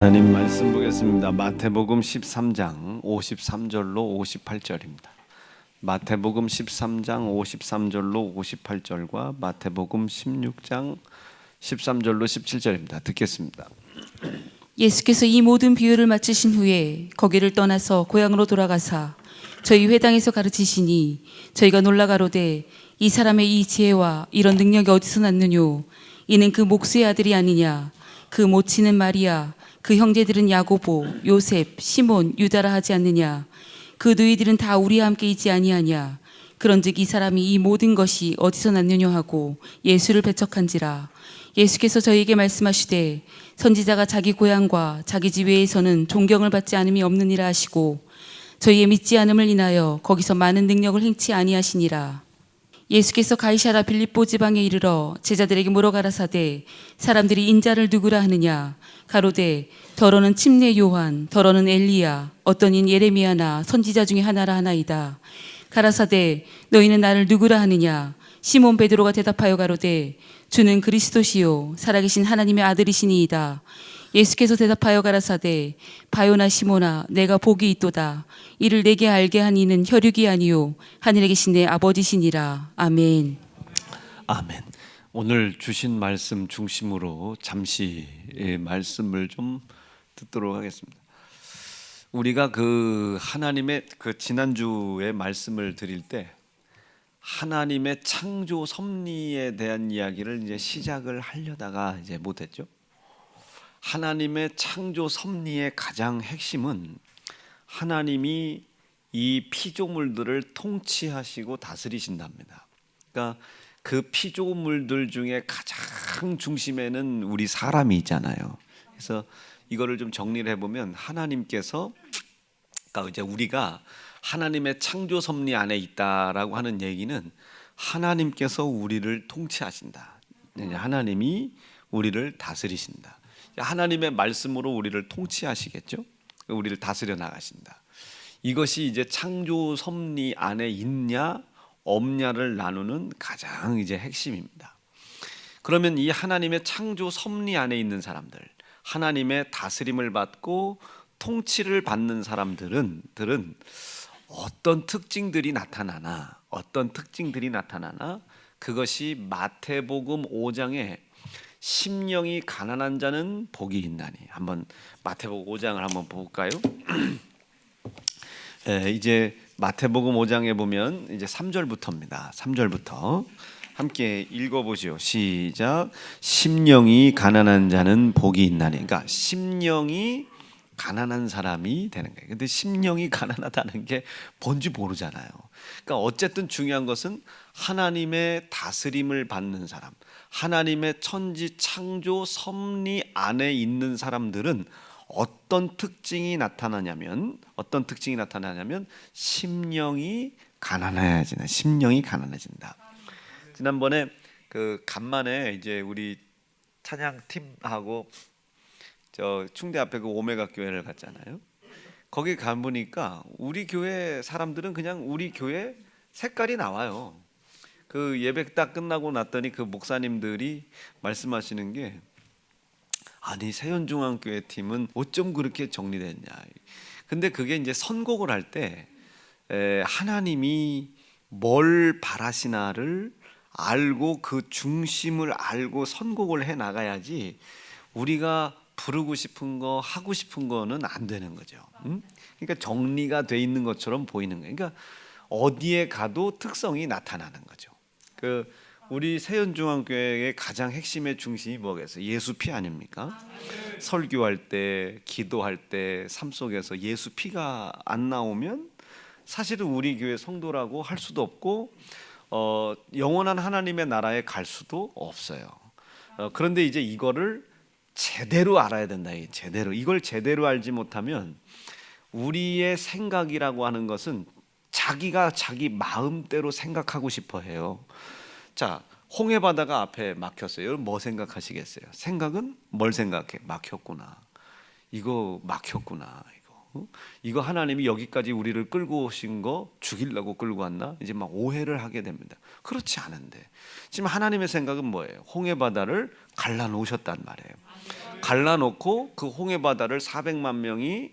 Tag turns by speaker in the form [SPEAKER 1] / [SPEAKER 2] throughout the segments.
[SPEAKER 1] 하나님 말씀 보겠습니다. 마태복음 13장 53절로 58절입니다. 마태복음 13장 53절로 58절과 마태복음 16장 13절로 17절입니다. 듣겠습니다.
[SPEAKER 2] 예수께서 이 모든 비유를 마치신 후에 거기를 떠나서 고향으로 돌아가사 저희 회당에서 가르치시니 저희가 놀라 가로되 이 사람의 이 지혜와 이런 능력이 어디서 났느뇨? 이는 그 목수의 아들이 아니냐? 그 모친은 마리아, 그 형제들은 야고보, 요셉, 시몬, 유다라 하지 않느냐? 그 너희들은 다 우리와 함께 있지 아니하냐? 그런즉 이 사람이 이 모든 것이 어디서 났느뇨 하고 예수를 배척한지라. 예수께서 저희에게 말씀하시되 선지자가 자기 고향과 자기 집 외에서는 존경을 받지 않음이 없느니라 하시고 저희의 믿지 않음을 인하여 거기서 많은 능력을 행치 아니하시니라. 예수께서 가이사랴 빌립보 지방에 이르러 제자들에게 물어가라사대 사람들이 인자를 누구라 하느냐? 가로되 더러는 침례 요한, 더러는 엘리야, 어떤 인 예레미야나 선지자 중에 하나라 하나이다. 가라사대 너희는 나를 누구라 하느냐? 시몬 베드로가 대답하여 가로되 주는 그리스도시요 살아계신 하나님의 아들이시니이다. 예수께서 대답하여 가라사대 바요나 시몬아 내가 복이 있도다. 이를 내게 알게 한 이는 혈육이 아니요 하늘에 계신 내 아버지시니라. 아멘.
[SPEAKER 1] 아멘. 오늘 주신 말씀 중심으로 잠시 말씀을 좀 듣도록 하겠습니다. 우리가 하나님의 지난주에 말씀을 드릴 때 하나님의 창조 섭리에 대한 이야기를 이제 시작을 하려다가 이제 못했죠. 하나님의 창조 섭리의 가장 핵심은 하나님이 이 피조물들을 통치하시고 다스리신답니다. 그러니까 그 피조물들 중에 가장 중심에는 우리 사람이 있잖아요. 그래서 이거를 좀 정리를 해보면 하나님께서 그러니까 이제 우리가 하나님의 창조 섭리 안에 있다라고 하는 얘기는 하나님께서 우리를 통치하신다. 하나님이 우리를 다스리신다. 하나님의 말씀으로 우리를 통치하시겠죠. 우리를 다스려 나가신다. 이것이 이제 창조 섭리 안에 있냐 없냐를 나누는 가장 이제 핵심입니다. 그러면 이 하나님의 창조 섭리 안에 있는 사람들, 하나님의 다스림을 받고 통치를 받는 사람들은 어떤 특징들이 나타나나 그것이 마태복음 5장에 심령이 가난한 자는 복이 있나니. 한번 마태복음 5장을 한번 볼까요? 이제 마태복음 5장에 보면 이제 3절부터입니다. 3절부터 함께 읽어보시오. 시작. 심령이 가난한 자는 복이 있나니. 그러니까 심령이 가난한 사람이 되는 거예요. 근데 심령이 가난하다는 게 뭔지 모르잖아요. 그러니까 어쨌든 중요한 것은 하나님의 다스림을 받는 사람, 하나님의 천지 창조 섭리 안에 있는 사람들은 어떤 특징이 나타나냐면 심령이 가난해진다. 지난번에 간만에 이제 우리 찬양팀하고 저 충대 앞에 오메가 교회를 갔잖아요. 거기 가보니까 우리 교회 사람들은 그냥 우리 교회 색깔이 나와요. 예배 딱 끝나고 났더니 목사님들이 말씀하시는 게 아니 세연중앙교회 팀은 어쩜 그렇게 정리됐냐. 근데 그게 이제 선곡을 할 때 하나님이 뭘 바라시나를 알고 그 중심을 알고 선곡을 해 나가야지 우리가 부르고 싶은 거 하고 싶은 거는 안 되는 거죠. 그러니까 정리가 돼 있는 것처럼 보이는 거예요. 그러니까 어디에 가도 특성이 나타나는 거죠. 우리 세연중앙교회의 가장 핵심의 중심이 뭐겠어요? 예수 피 아닙니까? 설교할 때, 기도할 때, 삶 속에서 예수 피가 안 나오면 사실은 우리 교회 성도라고 할 수도 없고 영원한 하나님의 나라에 갈 수도 없어요. 그런데 이제 이거를 제대로 알아야 된다. 이걸 제대로 알지 못하면 우리의 생각이라고 하는 것은 자기가 자기 마음대로 생각하고 싶어 해요. 자, 홍해 바다가 앞에 막혔어요. 여러분 뭐 생각하시겠어요? 생각은 뭘 생각해? 막혔구나. 이거 막혔구나. 이거 하나님이 여기까지 우리를 끌고 오신 거 죽이려고 끌고 왔나? 이제 막 오해를 하게 됩니다. 그렇지 않은데 지금 하나님의 생각은 뭐예요? 홍해 바다를 갈라놓으셨단 말이에요. 갈라놓고 그 홍해 바다를 400만 명이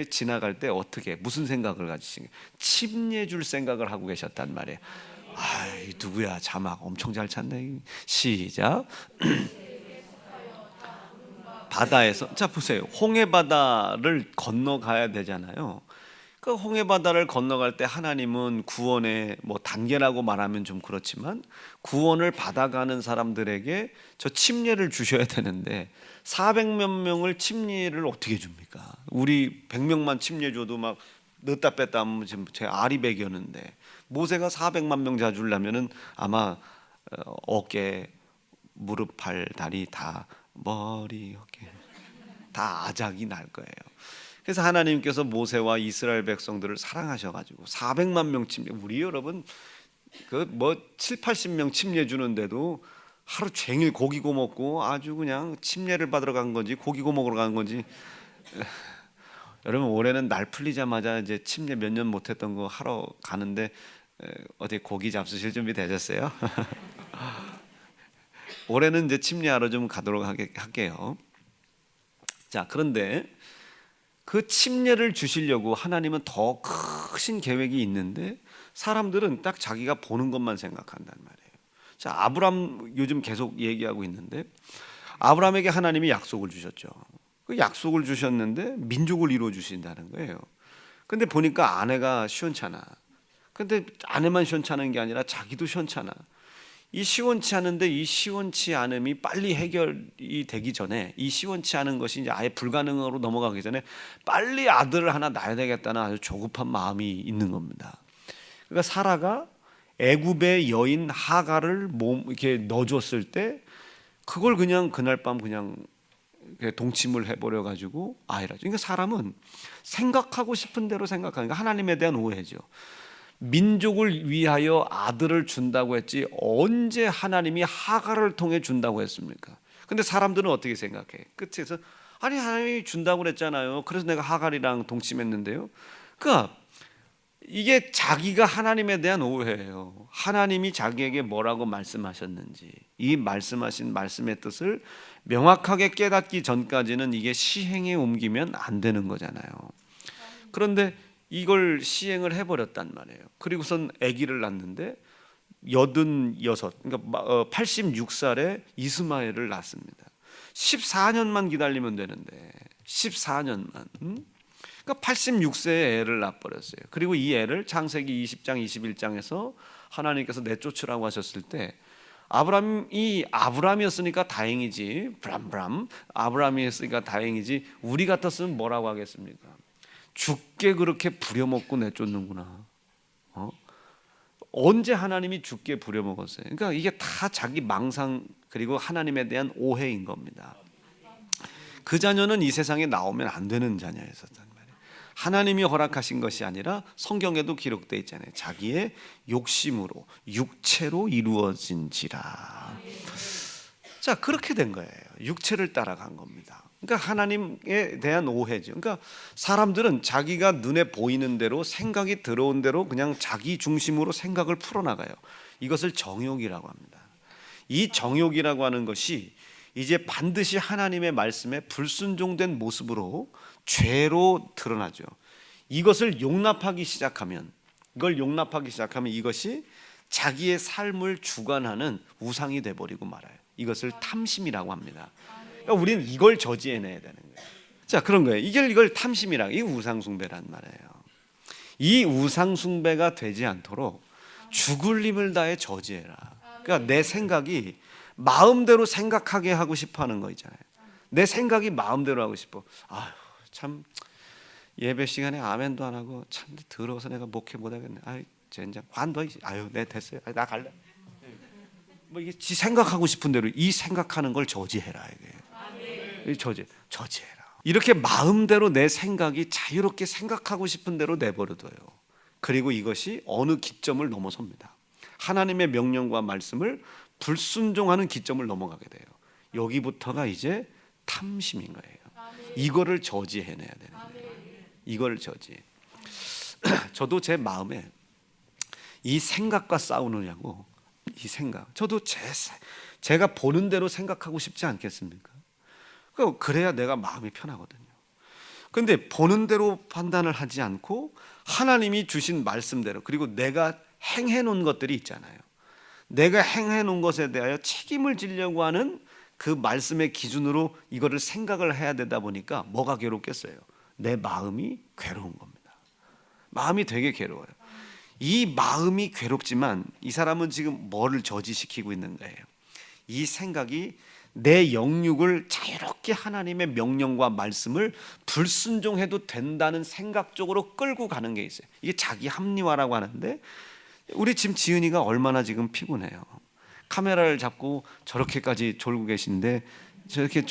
[SPEAKER 1] 지나갈 때 어떻게 무슨 생각을 가지신 거예요? 침례 줄 생각을 하고 계셨단 말이에요. 아이 누구야 자막 엄청 잘 찾네. 시작. 바다에서 자 보세요. 홍해 바다를 건너가야 되잖아요. 그 홍해 바다를 건너갈 때 하나님은 구원의 뭐 단계라고 말하면 좀 그렇지만 구원을 받아가는 사람들에게 저 침례를 주셔야 되는데 400몇 명을 침례를 어떻게 줍니까? 우리 100명만 침례 줘도 막 넣다 뺐다 하면 지금 제 아리백이었는데 모세가 400만 명 자주려면은 아마 어깨, 무릎, 발, 다리 다 머리, 어깨 다 아작이 날 거예요. 그래서 하나님께서 모세와 이스라엘 백성들을 사랑하셔가지고 400만 명 침례, 우리 여러분 그 뭐 7, 80명 침례 주는데도 하루 종일 고기 구워 먹고 아주 그냥 침례를 받으러 간 건지 고기 구워 먹으러 간 건지. 여러분 올해는 날 풀리자마자 이제 침례 몇 년 못했던 거 하러 가는데 어디 고기 잡수실 준비 되셨어요? 올해는 이제 침례하러 좀 가도록 할게요. 자 그런데 그 침례를 주시려고 하나님은 더 크신 계획이 있는데 사람들은 딱 자기가 보는 것만 생각한단 말이에요. 자 아브람 요즘 계속 얘기하고 있는데 아브람에게 하나님이 약속을 주셨죠. 그 약속을 주셨는데 민족을 이루어 주신다는 거예요. 근데 보니까 아내가 시원찮아. 근데 아내만 시원찮은 게 아니라 자기도 시원찮아. 이 시원치 않은데 이 시원치 않음이 빨리 해결이 되기 전에 이 시원치 않은 것이 이제 아예 불가능으로 넘어가기 전에 빨리 아들을 하나 낳아야 되겠다는 아주 조급한 마음이 있는 겁니다. 그러니까 사라가 애굽의 여인 하갈을 이렇게 넣어줬을 때 그걸 그냥 그날 밤 그냥 동침을 해버려 가지고 아이라. 그러니까 사람은 생각하고 싶은 대로 생각하니까 하나님에 대한 오해죠. 민족을 위하여 아들을 준다고 했지 언제 하나님이 하갈을 통해 준다고 했습니까? 근데 사람들은 어떻게 생각해? 끝에서 아니 하나님이 준다고 그랬잖아요. 그래서 내가 하갈이랑 동침했는데요. 그러니까 이게 자기가 하나님에 대한 오해예요. 하나님이 자기에게 뭐라고 말씀하셨는지 이 말씀하신 말씀의 뜻을 명확하게 깨닫기 전까지는 이게 시행에 옮기면 안 되는 거잖아요. 그런데 이걸 시행을 해버렸단 말이에요. 그리고선 아기를 낳는데 86, 그러니까 86살에 이스마엘을 낳습니다. 14년만 기다리면 되는데 14년만. 그러니까 86세에 애를 낳아버렸어요. 그리고 이 애를 창세기 20장 21장에서 하나님께서 내쫓으라고 하셨을 때 아브람이었으니까 다행이지. 아브람이었으니까 다행이지. 우리 같았으면 뭐라고 하겠습니까? 죽게 그렇게 부려먹고 내쫓는구나. 언제 하나님이 죽게 부려먹었어요? 그러니까 이게 다 자기 망상 그리고 하나님에 대한 오해인 겁니다. 그 자녀는 이 세상에 나오면 안 되는 자녀였었단 말이에요. 하나님이 허락하신 것이 아니라 성경에도 기록되어 있잖아요. 자기의 욕심으로 육체로 이루어진지라. 자 그렇게 된 거예요. 육체를 따라간 겁니다. 그러니까 하나님에 대한 오해죠. 그러니까 사람들은 자기가 눈에 보이는 대로 생각이 들어온 대로 그냥 자기 중심으로 생각을 풀어나가요. 이것을 정욕이라고 합니다. 이 정욕이라고 하는 것이 이제 반드시 하나님의 말씀에 불순종된 모습으로 죄로 드러나죠. 이것을 용납하기 시작하면 이것이 자기의 삶을 주관하는 우상이 돼버리고 말아요. 이것을 탐심이라고 합니다. 그러니까 우리는 이걸 저지해내야 되는 거예요. 자 그런 거예요. 이걸 탐심이라고, 이 우상숭배란 말이에요. 이 우상숭배가 되지 않도록 죽을 힘을 다해 저지해라. 그러니까 내 생각이 마음대로 생각하게 하고 싶어하는 거 있잖아요. 내 생각이 마음대로 하고 싶어. 아휴 참 예배 시간에 아멘도 안 하고 참 더러워서 내가 목회 못하겠네. 아유 젠장 관둬. 아유 네 됐어요. 나 갈래. 뭐 이게 지 생각하고 싶은 대로 이 생각하는 걸 저지해라 이게. 저지해라. 이렇게 마음대로 내 생각이 자유롭게 생각하고 싶은 대로 내버려둬요. 그리고 이것이 어느 기점을 넘어섭니다. 하나님의 명령과 말씀을 불순종하는 기점을 넘어가게 돼요. 여기부터가 이제 탐심인 거예요. 이거를 저지해내야 되는 거예요. 이걸 저지. 저도 제 마음에 이 생각과 싸우느냐고. 이 생각. 저도 제가 보는 대로 생각하고 싶지 않겠습니까? 그래야 내가 마음이 편하거든요. 근데 보는 대로 판단을 하지 않고 하나님이 주신 말씀대로, 그리고 내가 행해 놓은 것들이 있잖아요. 내가 행해 놓은 것에 대하여 책임을 지려고 하는 그 말씀의 기준으로 이거를 생각을 해야 되다 보니까 뭐가 괴롭겠어요? 내 마음이 괴로운 겁니다. 마음이 되게 괴로워요. 이 마음이 괴롭지만 이 사람은 지금 뭐를 저지시키고 있는 거예요? 이 생각이 내 영육을 자유롭게 하나님의 명령과 말씀을 불순종해도 된다는 생각 쪽으로 끌고 가는 게 있어요. 이게 자기 합리화라고 하는데, 우리 지금 지은이가 얼마나 지금 피곤해요. 카메라를 잡고 저렇게까지 졸고 계신데, 저렇게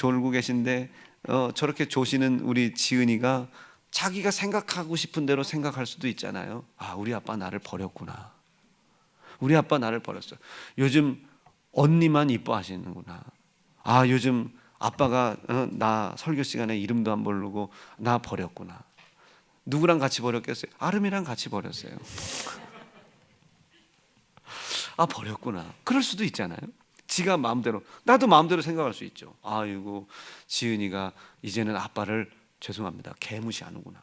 [SPEAKER 1] 조시는 우리 지은이가 자기가 생각하고 싶은 대로 생각할 수도 있잖아요. 아, 우리 아빠 나를 버렸구나. 우리 아빠 나를 버렸어. 요즘 언니만 이뻐하시는구나. 아, 요즘 아빠가 나 설교 시간에 이름도 안 부르고 나 버렸구나. 누구랑 같이 버렸겠어요? 아름이랑 같이 버렸어요. 아, 버렸구나. 그럴 수도 있잖아요. 지가 마음대로, 나도 마음대로 생각할 수 있죠. 아이고, 지은이가 이제는 아빠를, 죄송합니다, 개무시하는구나.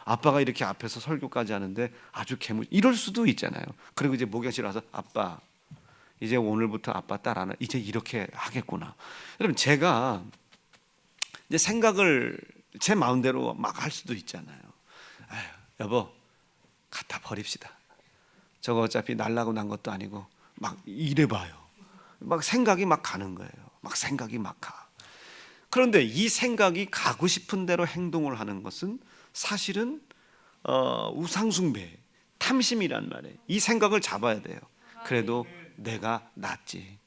[SPEAKER 1] 아빠가 이렇게 앞에서 설교까지 하는데 아주 이럴 수도 있잖아요. 그리고 이제 목욕실 와서 아빠, 이제 오늘부터 아빠 딸 안 해. 이제 이렇게 하겠구나. 여러분, 제가 이제 생각을 제 마음대로 막 할 수도 있잖아요. 아유, 여보, 갖다 버립시다. 저거 어차피 날라고 난 것도 아니고, 막 이래봐요. 막 생각이 막 가는 거예요. 막 생각이 막 가. 그런데 이 생각이 가고 싶은 대로 행동을 하는 것은 사실은 우상숭배, 탐심이란 말이에요. 이 생각을 잡아야 돼요. 그래도 내가 낫지.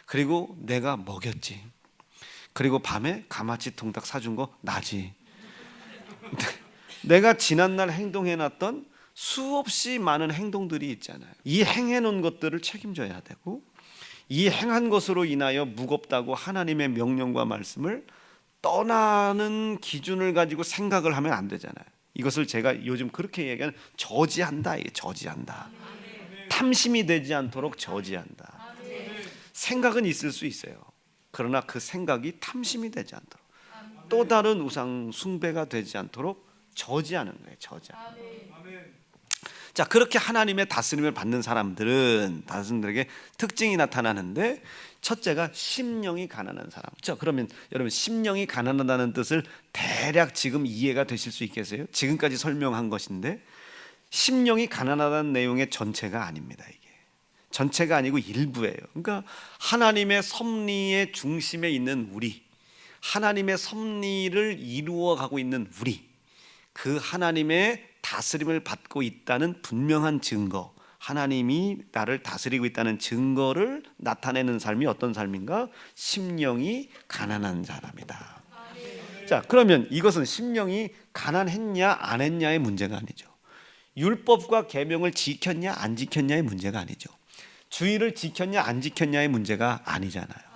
[SPEAKER 1] 그리고 내가 먹였지. 그리고 밤에 가마치 통닭 사준 거 나지. 내가 지난날 행동해놨던 수없이 많은 행동들이 있잖아요. 이 행해놓은 것들을 책임져야 되고, 이 행한 것으로 인하여 무겁다고 하나님의 명령과 말씀을 떠나는 기준을 가지고 생각을 하면 안 되잖아요. 이것을 제가 요즘 그렇게 얘기하는 저지한다. 이게 저지한다. 탐심이 되지 않도록 저지한다. 생각은 있을 수 있어요. 그러나 그 생각이 탐심이 되지 않도록, 또 다른 우상 숭배가 되지 않도록 저지하는 거예요. 저지하는. 자, 그렇게 하나님의 다스림을 받는 사람들에게 특징이 나타나는데, 첫째가 심령이 가난한 사람. 자, 그러면 여러분, 심령이 가난하다는 뜻을 대략 지금 이해가 되실 수 있겠어요? 지금까지 설명한 것인데, 심령이 가난하다는 내용의 전체가 아닙니다. 이게 전체가 아니고 일부예요. 그러니까 하나님의 섭리의 중심에 있는 우리, 하나님의 섭리를 이루어 가고 있는 우리, 그 하나님의 다스림을 받고 있다는 분명한 증거, 하나님이 나를 다스리고 있다는 증거를 나타내는 삶이 어떤 삶인가? 심령이 가난한 사람이다. 자, 그러면 이것은 심령이 가난했냐 안 했냐의 문제가 아니죠. 율법과 계명을 지켰냐 안 지켰냐의 문제가 아니죠. 주의를 지켰냐 안 지켰냐의 문제가 아니잖아요.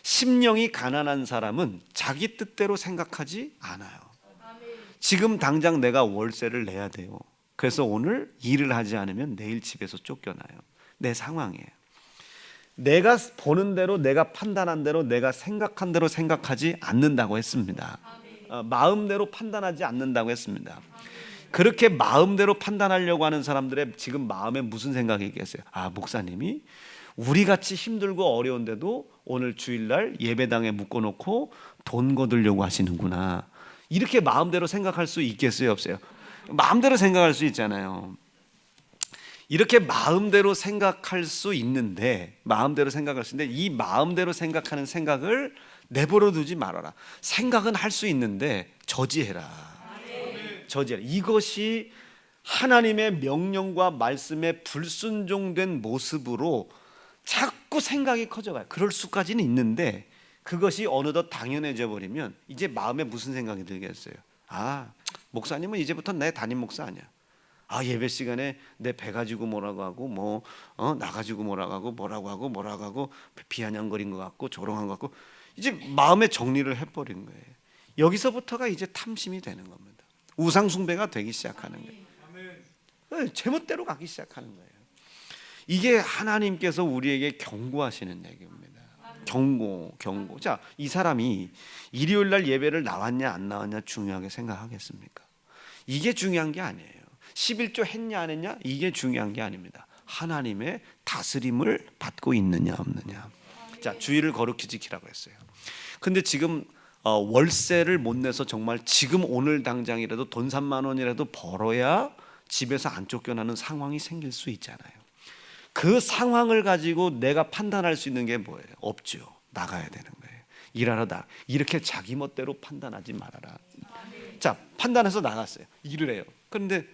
[SPEAKER 1] 심령이 가난한 사람은 자기 뜻대로 생각하지 않아요. 지금 당장 내가 월세를 내야 돼요. 그래서 오늘 일을 하지 않으면 내일 집에서 쫓겨나요. 내 상황이에요. 내가 보는 대로, 내가 판단한 대로, 내가 생각한 대로 생각하지 않는다고 했습니다. 마음대로 판단하지 않는다고 했습니다. 그렇게 마음대로 판단하려고 하는 사람들의 지금 마음에 무슨 생각이 있겠어요? 아, 목사님이 우리같이 힘들고 어려운데도 오늘 주일날 예배당에 묶어놓고 돈 거두려고 하시는구나. 이렇게 마음대로 생각할 수 있겠어요, 없어요? 마음대로 생각할 수 있잖아요. 이렇게 마음대로 생각할 수 있는데, 이 마음대로 생각하는 생각을 내버려 두지 말아라. 생각은 할 수 있는데 저지해라. 저지해라. 이것이 하나님의 명령과 말씀에 불순종된 모습으로 자꾸 생각이 커져가요. 그럴 수까지는 있는데, 그것이 어느덧 당연해져 버리면 이제 마음에 무슨 생각이 들겠어요? 아, 목사님은 이제부터 내 담임 목사 아니야. 아, 예배 시간에 내 배 가지고 뭐라고 하고 나 가지고 뭐라고 하고 비아냥거린 것 같고 조롱한 것 같고, 이제 마음의 정리를 해버린 거예요. 여기서부터가 이제 탐심이 되는 겁니다. 우상 숭배가 되기 시작하는 거예요. 제멋대로 가기 시작하는 거예요. 이게 하나님께서 우리에게 경고하시는 얘기입니다. 경고. 자, 이 사람이 일요일 날 예배를 나왔냐 안 나왔냐 중요하게 생각하겠습니까? 이게 중요한 게 아니에요. 11조 했냐 안 했냐 이게 중요한 게 아닙니다. 하나님의 다스림을 받고 있느냐 없느냐. 자, 주의를 거룩히 지키라고 했어요. 근데 지금 월세를 못 내서 정말 지금 오늘 당장이라도 돈 3만 원이라도 벌어야 집에서 안 쫓겨나는 상황이 생길 수 있잖아요. 그 상황을 가지고 내가 판단할 수 있는 게 뭐예요? 없죠. 나가야 되는 거예요. 일하러 나. 이렇게 자기 멋대로 판단하지 말아라. 자, 판단해서 나갔어요. 일을 해요. 그런데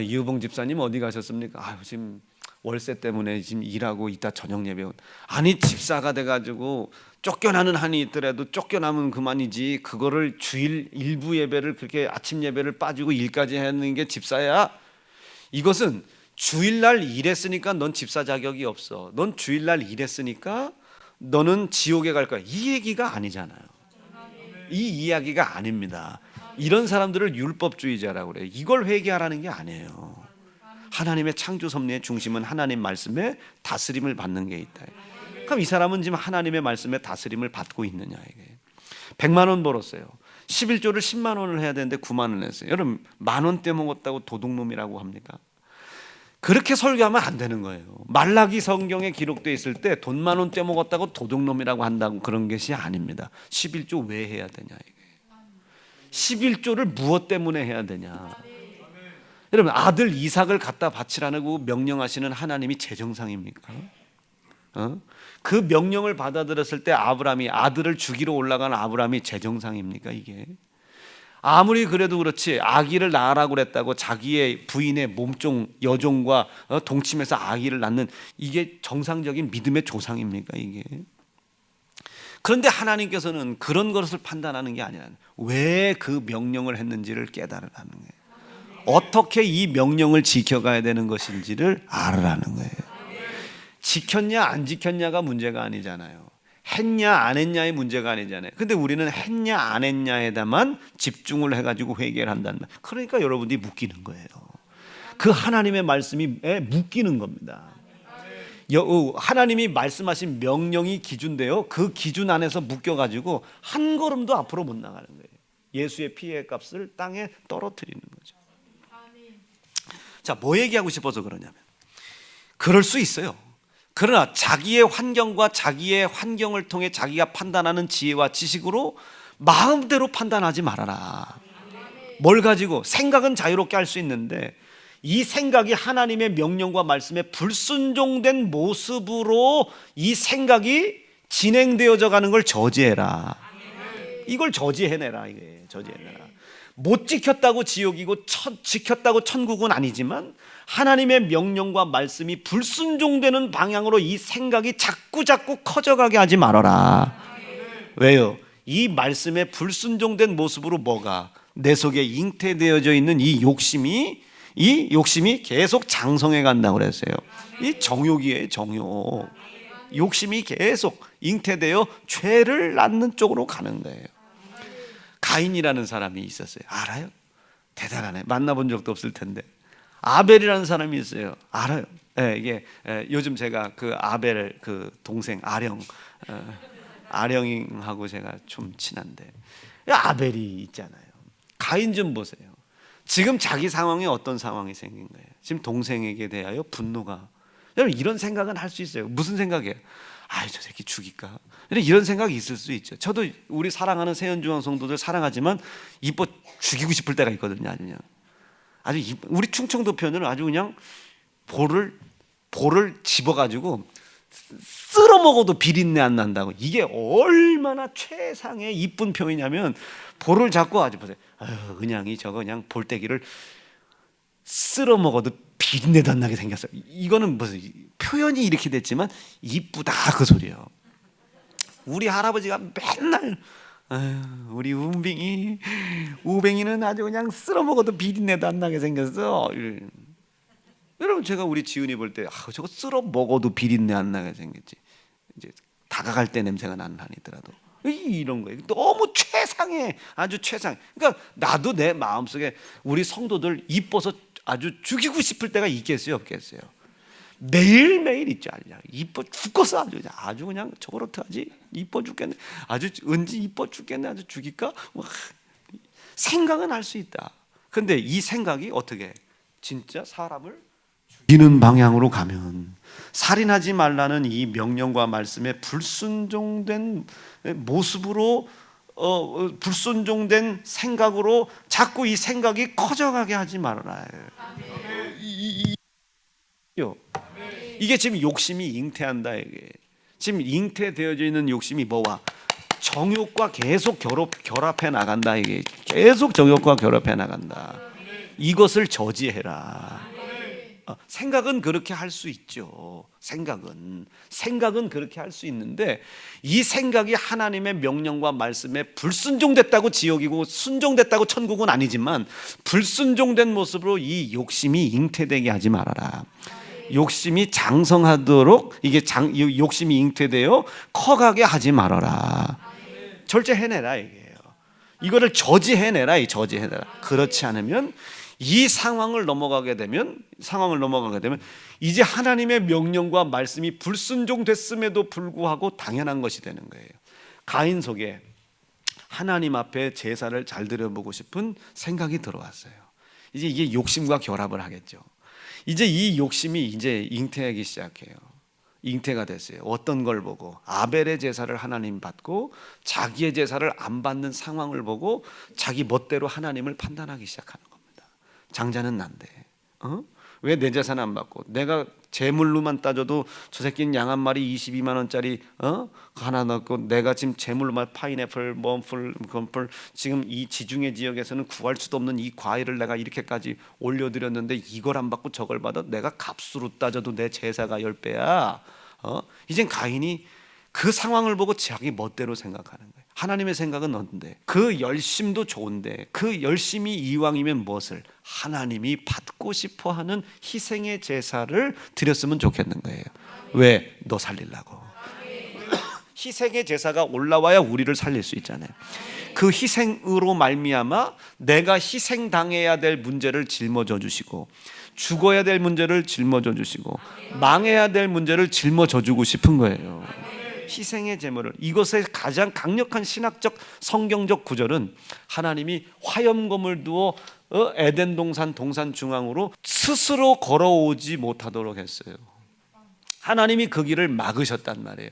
[SPEAKER 1] 이우봉 집사님 어디 가셨습니까? 지금 월세 때문에 지금 일하고 있다 저녁 예배. 아니, 집사가 돼가지고 쫓겨나는 한이 있더라도 쫓겨나면 그만이지, 그거를 주일 일부 예배를 그렇게 아침 예배를 빠지고 일까지 하는 게 집사야? 이것은 주일날 일했으니까 넌 집사 자격이 없어. 넌 주일날 일했으니까 너는 지옥에 갈 거야. 이 얘기가 아니잖아요. 이 이야기가 아닙니다. 이런 사람들을 율법주의자라고 그래요. 이걸 회개하라는 게 아니에요. 하나님의 창조 섭리의 중심은 하나님 말씀에 다스림을 받는 게 있다. 그럼 이 사람은 지금 하나님의 말씀에 다스림을 받고 있느냐 이게. 100만 원 벌었어요. 11조를 10만 원을 해야 되는데 9만 원 했어요. 여러분, 만 원 떼먹었다고 도둑놈이라고 합니까? 그렇게 설교하면 안 되는 거예요. 말라기 성경에 기록되어 있을 때 돈 10,000원 떼먹었다고 도둑놈이라고 한다고 그런 것이 아닙니다. 11조 왜 해야 되냐 이게. 11조를 무엇 때문에 해야 되냐. 여러분, 아들 이삭을 갖다 바치라고 명령하시는 하나님이 제 정상입니까? 그 명령을 받아들였을 때 아브라함이, 아들을 죽이러 올라간 아브라함이 제 정상입니까 이게? 아무리 그래도 그렇지, 아기를 낳으라고 그랬다고 자기의 부인의 몸종 여종과 동침해서 아기를 낳는, 이게 정상적인 믿음의 조상입니까 이게? 그런데 하나님께서는 그런 것을 판단하는 게 아니라 왜 그 명령을 했는지를 깨달으라는 거예요. 어떻게 이 명령을 지켜가야 되는 것인지를 알으라는 거예요. 지켰냐 안 지켰냐가 문제가 아니잖아요. 했냐 안 했냐의 문제가 아니잖아요. 근데 우리는 했냐 안 했냐에다만 집중을 해가지고 회개를 한다는 말. 그러니까 여러분들이 묶이는 거예요. 그 하나님의 말씀이 묶이는 겁니다. 하나님이 말씀하신 명령이 기준인데요, 그 기준 안에서 묶여가지고 한 걸음도 앞으로 못 나가는 거예요. 예수의 피의 값을 땅에 떨어뜨리는 거죠. 자, 뭐 얘기하고 싶어서 그러냐면, 그럴 수 있어요. 그러나 자기의 환경과 자기의 환경을 통해 자기가 판단하는 지혜와 지식으로 마음대로 판단하지 말아라. 뭘 가지고? 생각은 자유롭게 할 수 있는데 이 생각이 하나님의 명령과 말씀에 불순종된 모습으로 이 생각이 진행되어져 가는 걸 저지해라. 이걸 저지해내라. 이게 저지해내라. 못 지켰다고 지옥이고 지켰다고 천국은 아니지만 하나님의 명령과 말씀이 불순종되는 방향으로 이 생각이 자꾸 커져가게 하지 말아라. 왜요? 이 말씀에 불순종된 모습으로 뭐가 내 속에 잉태되어져 있는 이 욕심이 계속 장성해 간다고 그랬어요. 이 정욕이에요, 정욕. 욕심이 계속 잉태되어 죄를 낳는 쪽으로 가는 거예요. 가인이라는 사람이 있었어요. 알아요? 대단하네. 만나본 적도 없을 텐데. 아벨이라는 사람이 있어요. 알아요? 이게 요즘 제가 그 아벨 그 동생 아령하고 제가 좀 친한데, 아벨이 있잖아요. 가인 좀 보세요. 지금 자기 상황이 어떤 상황이 생긴 거예요? 지금 동생에게 대하여 분노가. 여러분, 이런 생각은 할 수 있어요. 무슨 생각이에요? 저 새끼 죽일까? 이런 생각이 있을 수 있죠. 저도 우리 사랑하는 세연중앙 성도들 사랑하지만 이뻐 죽이고 싶을 때가 있거든요. 아주 우리 충청도 표현을 아주 그냥 볼을 집어가지고 쓸어 먹어도 비린내 안 난다고. 이게 얼마나 최상의 이쁜 표현이냐면, 볼을 잡고 아주 보세요. 그냥 그냥 볼때기를 쓸어 먹어도 비린내도 안 나게 생겼어요. 이거는 무슨 표현이 이렇게 됐지만 이쁘다 그 소리예요. 우리 할아버지가 맨날 우리 우뱅이는 아주 그냥 쓸어 먹어도 비린내도 안 나게 생겼어. 여러분, 제가 우리 지은이 볼 때 저거 쓸어 먹어도 비린내 안 나게 생겼지. 이제 다가갈 때 냄새가 나는 한이 있더라도 이런 거예요. 너무 최상의, 아주 최상. 그러니까 나도 내 마음속에 우리 성도들 이뻐서 아주 죽이고 싶을 때가 있겠어요, 없겠어요? 매일매일 있죠. 이뻐 죽겠어. 아주 그냥 저걸 어떡하지? 이뻐 죽겠네. 아주 은지 이뻐 죽겠네. 아주 죽일까? 생각은 할 수 있다. 근데 이 생각이 어떻게 진짜 사람을 죽이는 방향으로 가면, 살인하지 말라는 이 명령과 말씀에 불순종된 모습으로 불순종된 생각으로 자꾸 이 생각이 커져가게 하지 말아라. 이게 지금 욕심이 잉태한다. 이게 지금 잉태되어져 있는 욕심이 뭐와 정욕과 계속 결합해 나간다. 이게 계속 정욕과 결합해 나간다. 이것을 저지해라. 생각은 그렇게 할 수 있죠. 생각은 그렇게 할 수 있는데, 이 생각이 하나님의 명령과 말씀에 불순종됐다고 지옥이고 순종됐다고 천국은 아니지만, 불순종된 모습으로 이 욕심이 잉태되게 하지 말아라. 욕심이 장성하도록 욕심이 잉태되어 커가게 하지 말아라. 절제해내라 이게요. 이거를 저지해내라. 그렇지 않으면 이 상황을 넘어가게 되면 이제 하나님의 명령과 말씀이 불순종됐음에도 불구하고 당연한 것이 되는 거예요. 가인 속에 하나님 앞에 제사를 잘 드려보고 싶은 생각이 들어왔어요. 이제 이게 욕심과 결합을 하겠죠. 이제 이 욕심이 이제 잉태하기 시작해요. 잉태가 됐어요. 어떤 걸 보고? 아벨의 제사를 하나님 받고 자기의 제사를 안 받는 상황을 보고 자기 멋대로 하나님을 판단하기 시작하는 겁니다. 장자는 난데 왜 내 제사는 안 받고, 내가 재물로만 따져도 저 새끼는 양 한 마리 22만 원짜리 하나 넣고, 내가 지금 재물로만 파인애플, 멈풀, 건풀, 지금 이 지중해 지역에서는 구할 수도 없는 이 과일을 내가 이렇게까지 올려드렸는데 이걸 안 받고 저걸 받아? 내가 값으로 따져도 내 제사가 10배야. 이젠 가인이 그 상황을 보고 자기 멋대로 생각하는 거예요. 하나님의 생각은 어떤데? 그 열심도 좋은데 그 열심이 이왕이면 무엇을? 하나님이 받고 싶어하는 희생의 제사를 드렸으면 좋겠는 거예요. 왜? 너 살리려고. 희생의 제사가 올라와야 우리를 살릴 수 있잖아요. 그 희생으로 말미암아 내가 희생당해야 될 문제를 짊어져 주시고, 죽어야 될 문제를 짊어져 주시고, 망해야 될 문제를 짊어져 주고 싶은 거예요. 희생의 제물을, 이것의 가장 강력한 신학적 성경적 구절은 하나님이 화염검을 두어 에덴 동산 중앙으로 스스로 걸어오지 못하도록 했어요. 하나님이 그 길을 막으셨단 말이에요.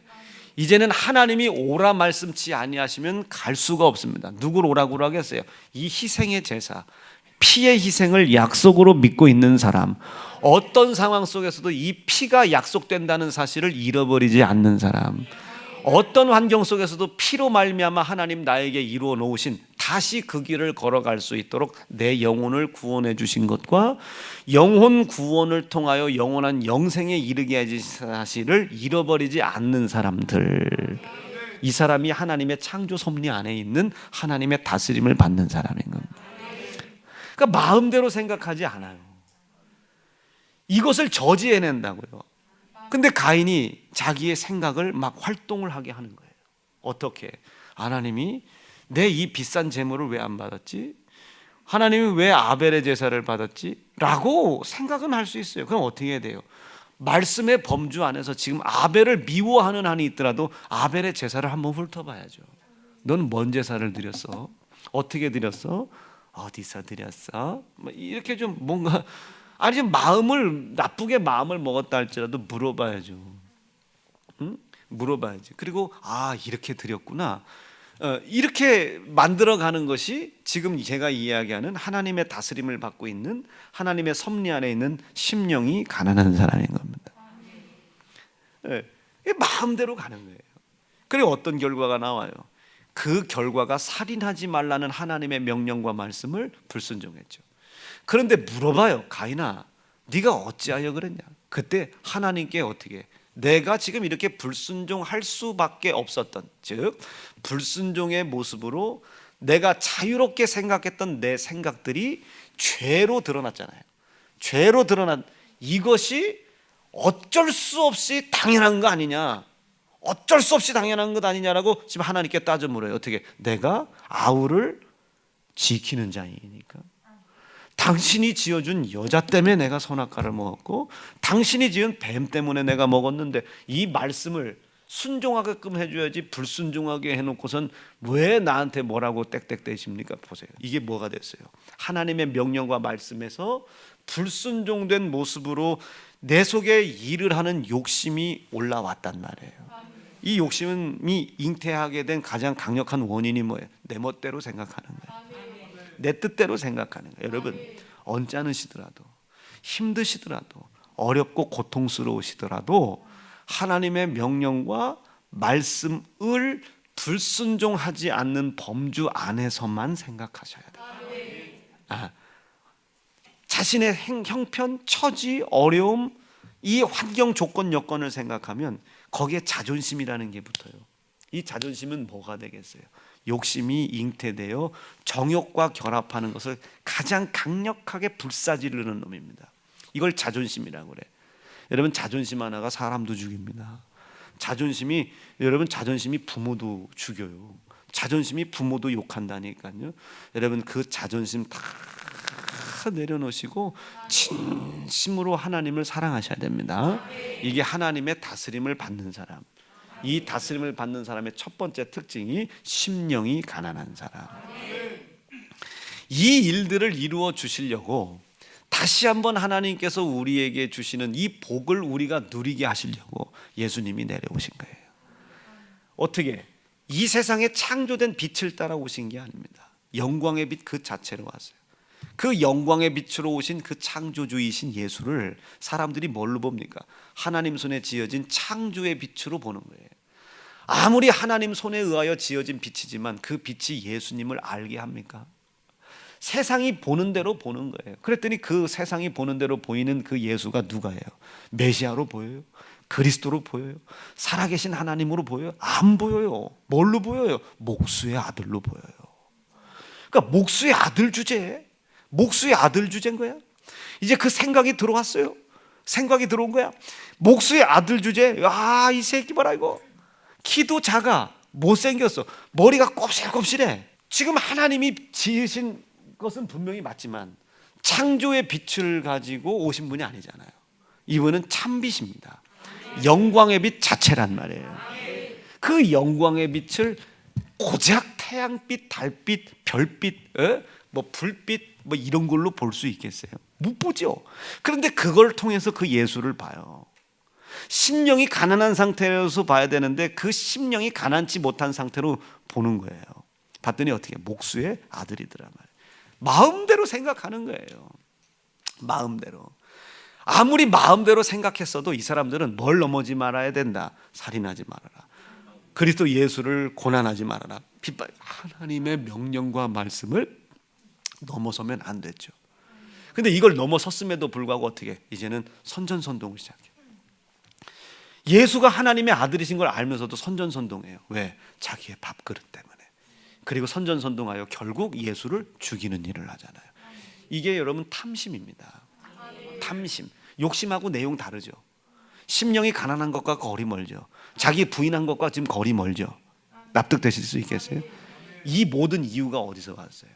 [SPEAKER 1] 이제는 하나님이 오라 말씀치 아니하시면 갈 수가 없습니다. 누구를 오라고 하겠어요? 이 희생의 제사, 피의 희생을 약속으로 믿고 있는 사람, 어떤 상황 속에서도 이 피가 약속된다는 사실을 잃어버리지 않는 사람, 어떤 환경 속에서도 피로 말미암아 하나님 나에게 이루어 놓으신 다시 그 길을 걸어갈 수 있도록 내 영혼을 구원해 주신 것과 영혼 구원을 통하여 영원한 영생에 이르게 해주신 사실을 잃어버리지 않는 사람들, 이 사람이 하나님의 창조 섭리 안에 있는 하나님의 다스림을 받는 사람인 겁니다. 그러니까 마음대로 생각하지 않아요. 이것을 저지해낸다고요. 근데 가인이 자기의 생각을 막 활동을 하게 하는 거예요. 어떻게? 하나님이 내 이 비싼 재물을 왜 안 받았지? 하나님이 왜 아벨의 제사를 받았지? 라고 생각은 할 수 있어요. 그럼 어떻게 해야 돼요? 말씀의 범주 안에서 지금 아벨을 미워하는 한이 있더라도 아벨의 제사를 한번 훑어봐야죠. 넌 뭔 제사를 드렸어? 어떻게 드렸어? 어디서 드렸어? 이렇게 좀 뭔가, 아니 좀 나쁘게 마음을 먹었다 할지라도 물어봐야죠. 응? 물어봐야지. 그리고 이렇게 드렸구나. 이렇게 만들어가는 것이 지금 제가 이야기하는 하나님의 다스림을 받고 있는 하나님의 섭리 안에 있는 심령이 가난한 사람인 겁니다. 마음대로 가는 거예요. 그리고 어떤 결과가 나와요? 그 결과가 살인하지 말라는 하나님의 명령과 말씀을 불순종했죠. 그런데 물어봐요. 가인아, 네가 어찌하여 그랬냐? 그때 하나님께 어떻게, 내가 지금 이렇게 불순종할 수밖에 없었던, 즉 불순종의 모습으로 내가 자유롭게 생각했던 내 생각들이 죄로 드러났잖아요. 죄로 드러난 이것이 어쩔 수 없이 당연한 거 아니냐, 어쩔 수 없이 당연한 것 아니냐라고 지금 하나님께 따져 물어요. 어떻게? 내가 아우를 지키는 자이니까, 당신이 지어준 여자 때문에 내가 선악과를 먹었고 당신이 지은 뱀 때문에 내가 먹었는데 이 말씀을 순종하게끔 해줘야지 불순종하게 해놓고선 왜 나한테 뭐라고 땡땡대십니까? 보세요. 이게 뭐가 됐어요? 하나님의 명령과 말씀에서 불순종된 모습으로 내 속에 일을 하는 욕심이 올라왔단 말이에요. 이 욕심이 잉태하게 된 가장 강력한 원인이 뭐예요? 내 멋대로 생각하는 거예요. 내 뜻대로 생각하는 거예요. 여러분, 언짢으시더라도 힘드시더라도 어렵고 고통스러우시더라도 하나님의 명령과 말씀을 불순종하지 않는 범주 안에서만 생각하셔야 돼요. 자신의 형편, 처지, 어려움, 이 환경 조건 여건을 생각하면 거기에 자존심이라는 게 붙어요. 이 자존심은 뭐가 되겠어요? 욕심이 잉태되어 정욕과 결합하는 것을 가장 강력하게 불사지르는 놈입니다. 이걸 자존심이라고 그래. 여러분, 자존심 하나가 사람도 죽입니다. 여러분, 자존심이 부모도 죽여요. 자존심이 부모도 욕한다니까요. 여러분, 그 자존심 다 내려놓으시고 진심으로 하나님을 사랑하셔야 됩니다. 이게 하나님의 다스림을 받는 사람. 이 다스림을 받는 사람의 첫 번째 특징이 심령이 가난한 사람. 이 일들을 이루어 주시려고 다시 한번 하나님께서 우리에게 주시는 이 복을 우리가 누리게 하시려고 예수님이 내려오신 거예요. 어떻게? 이 세상에 창조된 빛을 따라 오신 게 아닙니다. 영광의 빛 그 자체로 왔어요. 그 영광의 빛으로 오신 그 창조주이신 예수를 사람들이 뭘로 봅니까? 하나님 손에 지어진 창조의 빛으로 보는 거예요. 아무리 하나님 손에 의하여 지어진 빛이지만 그 빛이 예수님을 알게 합니까? 세상이 보는 대로 보는 거예요. 그랬더니 그 세상이 보는 대로 보이는 그 예수가 누가예요? 메시아로 보여요? 그리스도로 보여요? 살아계신 하나님으로 보여요? 안 보여요. 뭘로 보여요? 목수의 아들로 보여요. 그러니까 목수의 아들 주제, 목수의 아들 주제인 거야. 이제 그 생각이 들어왔어요. 생각이 들어온 거야. 목수의 아들 주제. 이 새끼 봐라 이거. 키도 작아, 못생겼어, 머리가 곱실곱실해. 지금 하나님이 지으신 것은 분명히 맞지만 창조의 빛을 가지고 오신 분이 아니잖아요. 이분은 참빛입니다. 영광의 빛 자체란 말이에요. 그 영광의 빛을 고작 태양빛, 달빛, 별빛, 뭐 불빛 뭐 이런 걸로 볼 수 있겠어요? 못 보죠. 그런데 그걸 통해서 그 예수를 봐요. 심령이 가난한 상태에서 봐야 되는데 그 심령이 가난치 못한 상태로 보는 거예요. 봤더니 어떻게? 목수의 아들이더라 말이에요. 마음대로 생각하는 거예요. 마음대로. 아무리 마음대로 생각했어도 이 사람들은 뭘 넘어지 말아야 된다. 살인하지 말아라. 그리스도 예수를 고난하지 말아라. 하나님의 명령과 말씀을 넘어서면 안 됐죠. 근데 이걸 넘어섰음에도 불구하고 어떻게? 이제는 선전선동을 시작해요. 예수가 하나님의 아들이신 걸 알면서도 선전선동해요. 왜? 자기의 밥그릇 때문에. 그리고 선전선동하여 결국 예수를 죽이는 일을 하잖아요. 이게 여러분 탐심입니다. 탐심. 욕심하고 내용 다르죠. 심령이 가난한 것과 거리 멀죠. 자기 부인한 것과 지금 거리 멀죠. 납득되실 수 있겠어요? 이 모든 이유가 어디서 왔어요?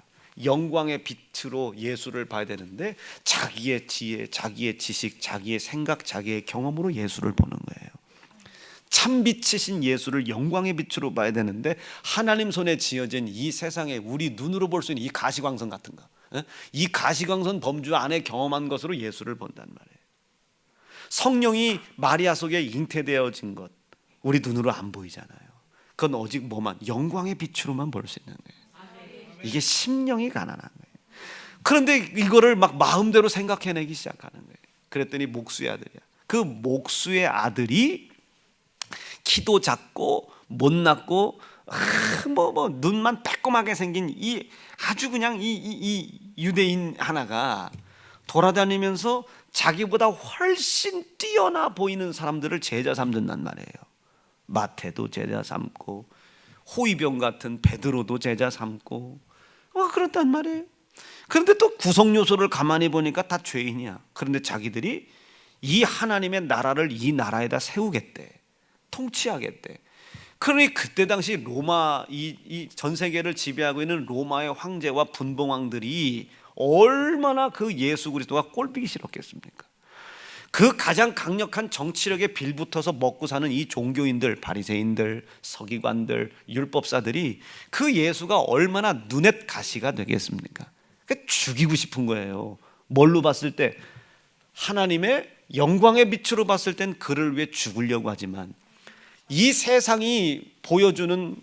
[SPEAKER 1] 영광의 빛으로 예수를 봐야 되는데 자기의 지혜, 자기의 지식, 자기의 생각, 자기의 경험으로 예수를 보는 거예요. 참빛이신 예수를 영광의 빛으로 봐야 되는데 하나님 손에 지어진 이 세상에 우리 눈으로 볼 수 있는 이 가시광선 같은 거, 이 가시광선 범주 안에 경험한 것으로 예수를 본단 말이에요. 성령이 마리아 속에 잉태되어진 것 우리 눈으로 안 보이잖아요. 그건 오직 뭐만? 영광의 빛으로만 볼 수 있는 거예요. 이게 심령이 가난한 거예요. 그런데 이거를 막 마음대로 생각해내기 시작하는 거예요. 그랬더니 목수의 아들이야. 그 목수의 아들이 키도 작고 못났고 눈만 빼꼼하게 생긴 이 아주 그냥 이 유대인 하나가 돌아다니면서 자기보다 훨씬 뛰어나 보이는 사람들을 제자 삼는단 말이에요. 마태도 제자 삼고 호위병 같은 베드로도 제자 삼고 그렇단 말이에요. 그런데 또 구성 요소를 가만히 보니까 다 죄인이야. 그런데 자기들이 이 하나님의 나라를 이 나라에다 세우겠대. 통치하겠대. 그러니 그때 당시 로마 이 전 세계를 지배하고 있는 로마의 황제와 분봉왕들이 얼마나 그 예수 그리스도가 꼴보기 싫었겠습니까? 그 가장 강력한 정치력에 빌붙어서 먹고 사는 이 종교인들, 바리새인들, 서기관들, 율법사들이 그 예수가 얼마나 눈엣 가시가 되겠습니까? 그러니까 죽이고 싶은 거예요. 뭘로 봤을 때 하나님의 영광의 빛으로 봤을 땐 그를 위해 죽으려고 하지만 이 세상이 보여주는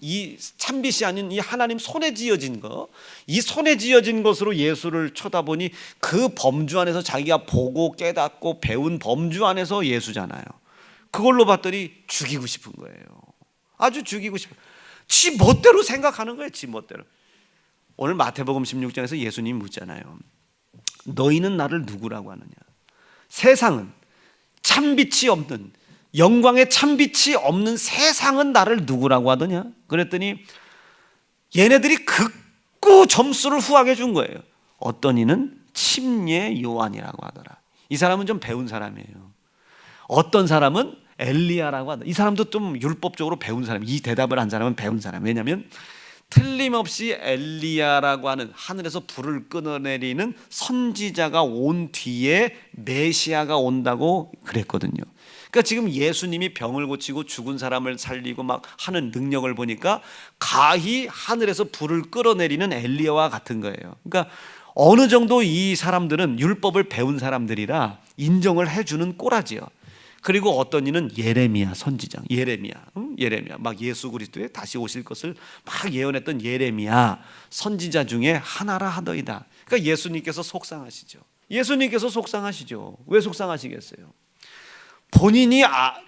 [SPEAKER 1] 이 참빛이 아닌 이 하나님 손에 지어진 거, 이 손에 지어진 것으로 예수를 쳐다보니 그 범주 안에서 자기가 보고 깨닫고 배운 범주 안에서 예수잖아요. 그걸로 봤더니 죽이고 싶은 거예요. 아주 죽이고 싶어. 지 멋대로 생각하는 거예요. 지 멋대로. 오늘 마태복음 16장에서 예수님이 묻잖아요. 너희는 나를 누구라고 하느냐? 세상은 참빛이 없는, 영광의 참빛이 없는 세상은 나를 누구라고 하더냐? 그랬더니 얘네들이 극구 점수를 후하게 준 거예요. 어떤 이는 침례 요한이라고 하더라. 이 사람은 좀 배운 사람이에요. 어떤 사람은 엘리야라고 하더라. 이 사람도 좀 율법적으로 배운 사람. 이 대답을 한 사람은 배운 사람. 왜냐하면 틀림없이 엘리야라고 하는 하늘에서 불을 끊어내리는 선지자가 온 뒤에 메시아가 온다고 그랬거든요. 그러니까 지금 예수님이 병을 고치고 죽은 사람을 살리고 막 하는 능력을 보니까 가히 하늘에서 불을 끌어내리는 엘리야와 같은 거예요. 그러니까 어느 정도 이 사람들은 율법을 배운 사람들이라 인정을 해주는 꼬라지요. 그리고 어떤 이는 예레미야 선지자, 예레미야 막 예수 그리스도의 다시 오실 것을 막 예언했던 예레미야 선지자 중에 하나라 하더이다. 그러니까 예수님께서 속상하시죠. 왜 속상하시겠어요? 본인이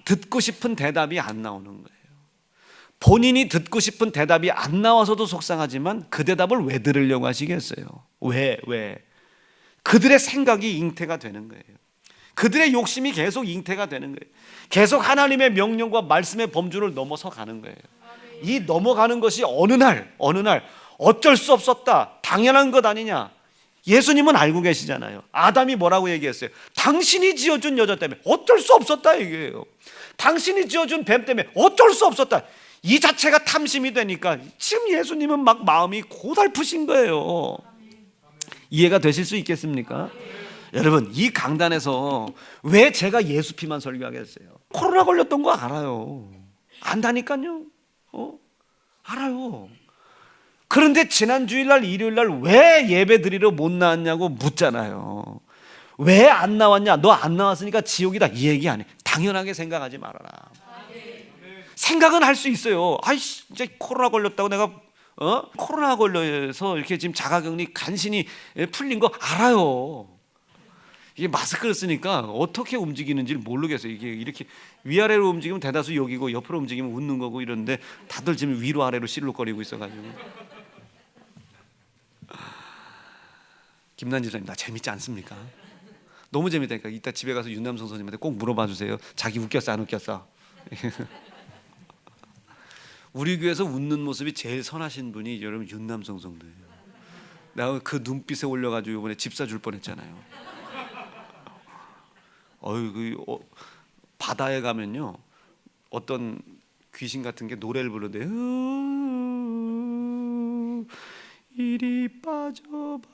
[SPEAKER 1] 듣고 싶은 대답이 안 나오는 거예요. 본인이 듣고 싶은 대답이 안 나와서도 속상하지만 그 대답을 왜 들으려고 하시겠어요? 왜? 그들의 생각이 잉태가 되는 거예요. 그들의 욕심이 계속 잉태가 되는 거예요. 계속 하나님의 명령과 말씀의 범주를 넘어서 가는 거예요. 이 넘어가는 것이 어느 날 어쩔 수 없었다, 당연한 것 아니냐. 예수님은 알고 계시잖아요. 아담이 뭐라고 얘기했어요? 당신이 지어준 여자 때문에 어쩔 수 없었다 얘기해요. 당신이 지어준 뱀 때문에 어쩔 수 없었다. 이 자체가 탐심이 되니까 지금 예수님은 막 마음이 고달프신 거예요. 이해가 되실 수 있겠습니까? 여러분, 이 강단에서 왜 제가 예수 피만 설교하겠어요? 코로나 걸렸던 거 알아요. 안다니까요. 알아요. 그런데 지난 주일날 일요일날 왜 예배 드리러 못 나왔냐고 묻잖아요. 왜 안 나왔냐? 너 안 나왔으니까 지옥이다, 이 얘기 안 해. 당연하게 생각하지 말아라. 생각은 할 수 있어요. 아이씨, 이제 코로나 걸렸다고 내가 코로나 걸려서 이렇게 지금 자가격리 간신히 풀린 거 알아요. 이게 마스크를 쓰니까 어떻게 움직이는지 모르겠어요. 이게 이렇게 위아래로 움직이면 대다수 여기고 옆으로 움직이면 웃는 거고 이러는데 다들 지금 위로 아래로 실룩거리고 있어가지고. 김난 집사님, 나 재밌지 않습니까? 너무 재밌다니까. 이따 집에 가서 윤남성 선생님한테 꼭 물어봐 주세요. 자기 웃겼어 안 웃겼어? 우리 교회에서 웃는 모습이 제일 선하신 분이 여러분 윤남성 성도예요. 내가 그 눈빛에 올려가지고 이번에 집사 줄 뻔했잖아요. 바다에 가면요 어떤 귀신 같은 게 노래를 부르는데 이리 빠져봐라.